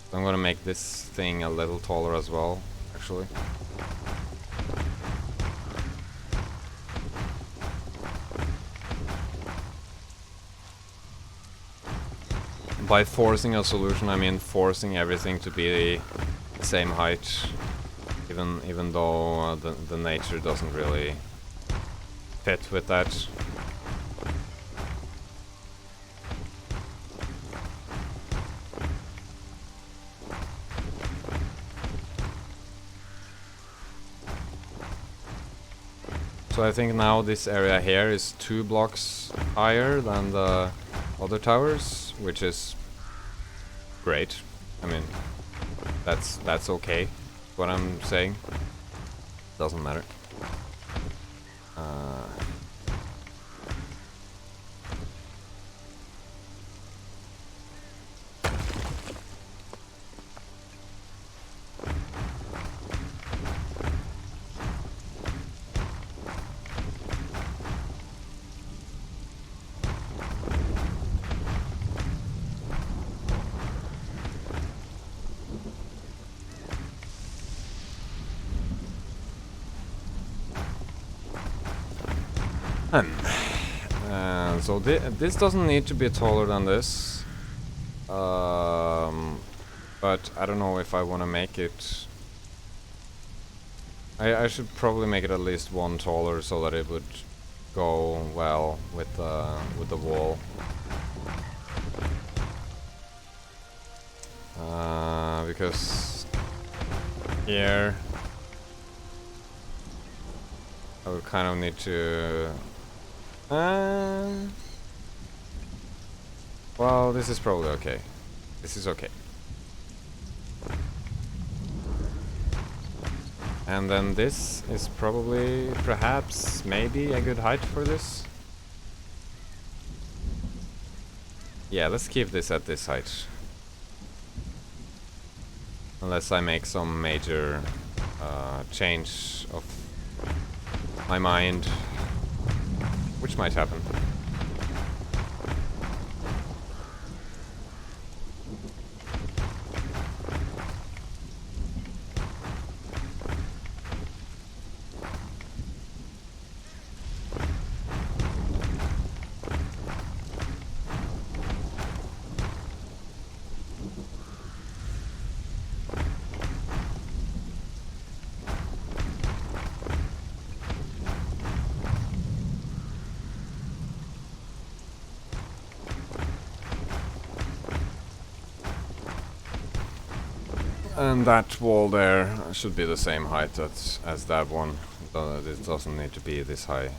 So I'm gonna make this thing a little taller as well, actually. By forcing a solution, I mean forcing everything to be the same height, even though the nature doesn't really fit with that. So I think now this area here is 2 blocks higher than the other towers, which is great. I mean, that's okay. What I'm saying doesn't matter. So this doesn't need to be taller than this, but I don't know if I want to make it. I should probably make it at least 1 taller so that it would go well with the wall. Because here I would kind of need to. Well, this is probably okay. This is okay. And then this is probably, perhaps, maybe a good height for this. Yeah, let's keep this at this height. unless I make some major change of my mind, which might happen. And that wall there should be the same height as that one. It doesn't need to be this high.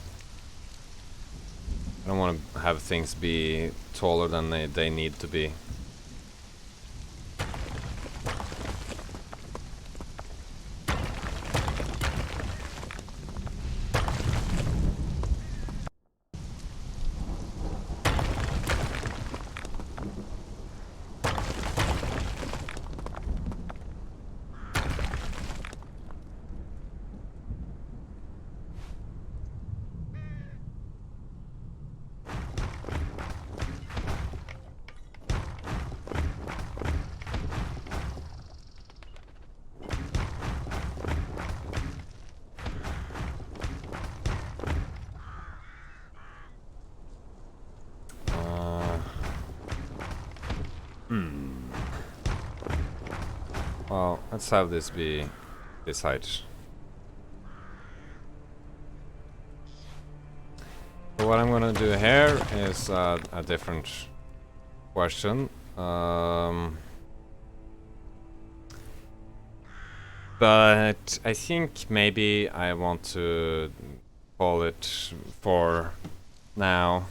I don't want to have things be taller than they need to be. Well, let's have this be this height. So what I'm gonna do here is a different question. But I think maybe I want to call it for now.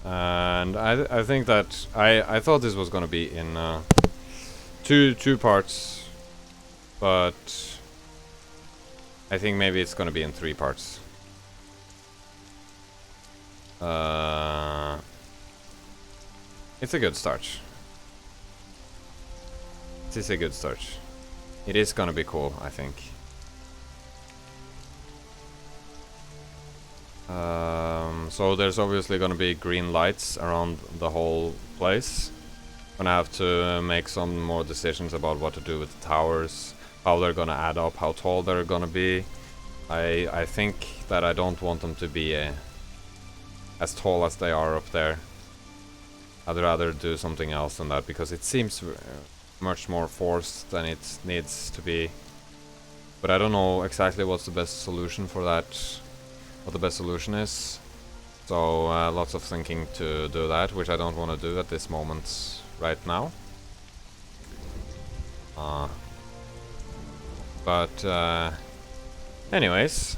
And I think that I thought this was gonna be in two parts, but I think maybe it's gonna be in 3 parts. It's a good start. It is a good start. It is gonna be cool, I think. So there's obviously gonna be green lights around the whole place. Gonna have to make some more decisions about what to do with the towers, how they're gonna add up, how tall they're gonna be. I think that I don't want them to be as tall as they are up there. I'd rather do something else than that, because it seems much more forced than it needs to be. But I don't know exactly what's the best solution for that, what the best solution is. So lots of thinking to do that, which I don't want to do at this moment right now. But anyways,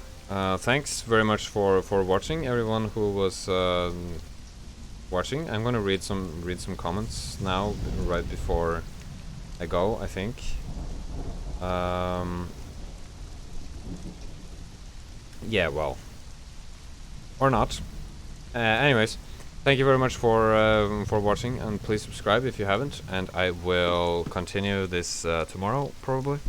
thanks very much for watching, everyone who was watching. I'm gonna read some comments now, right before I go, I think. Yeah, well, or not. Anyways, thank you very much for watching, and please subscribe if you haven't. And I will continue this tomorrow, probably.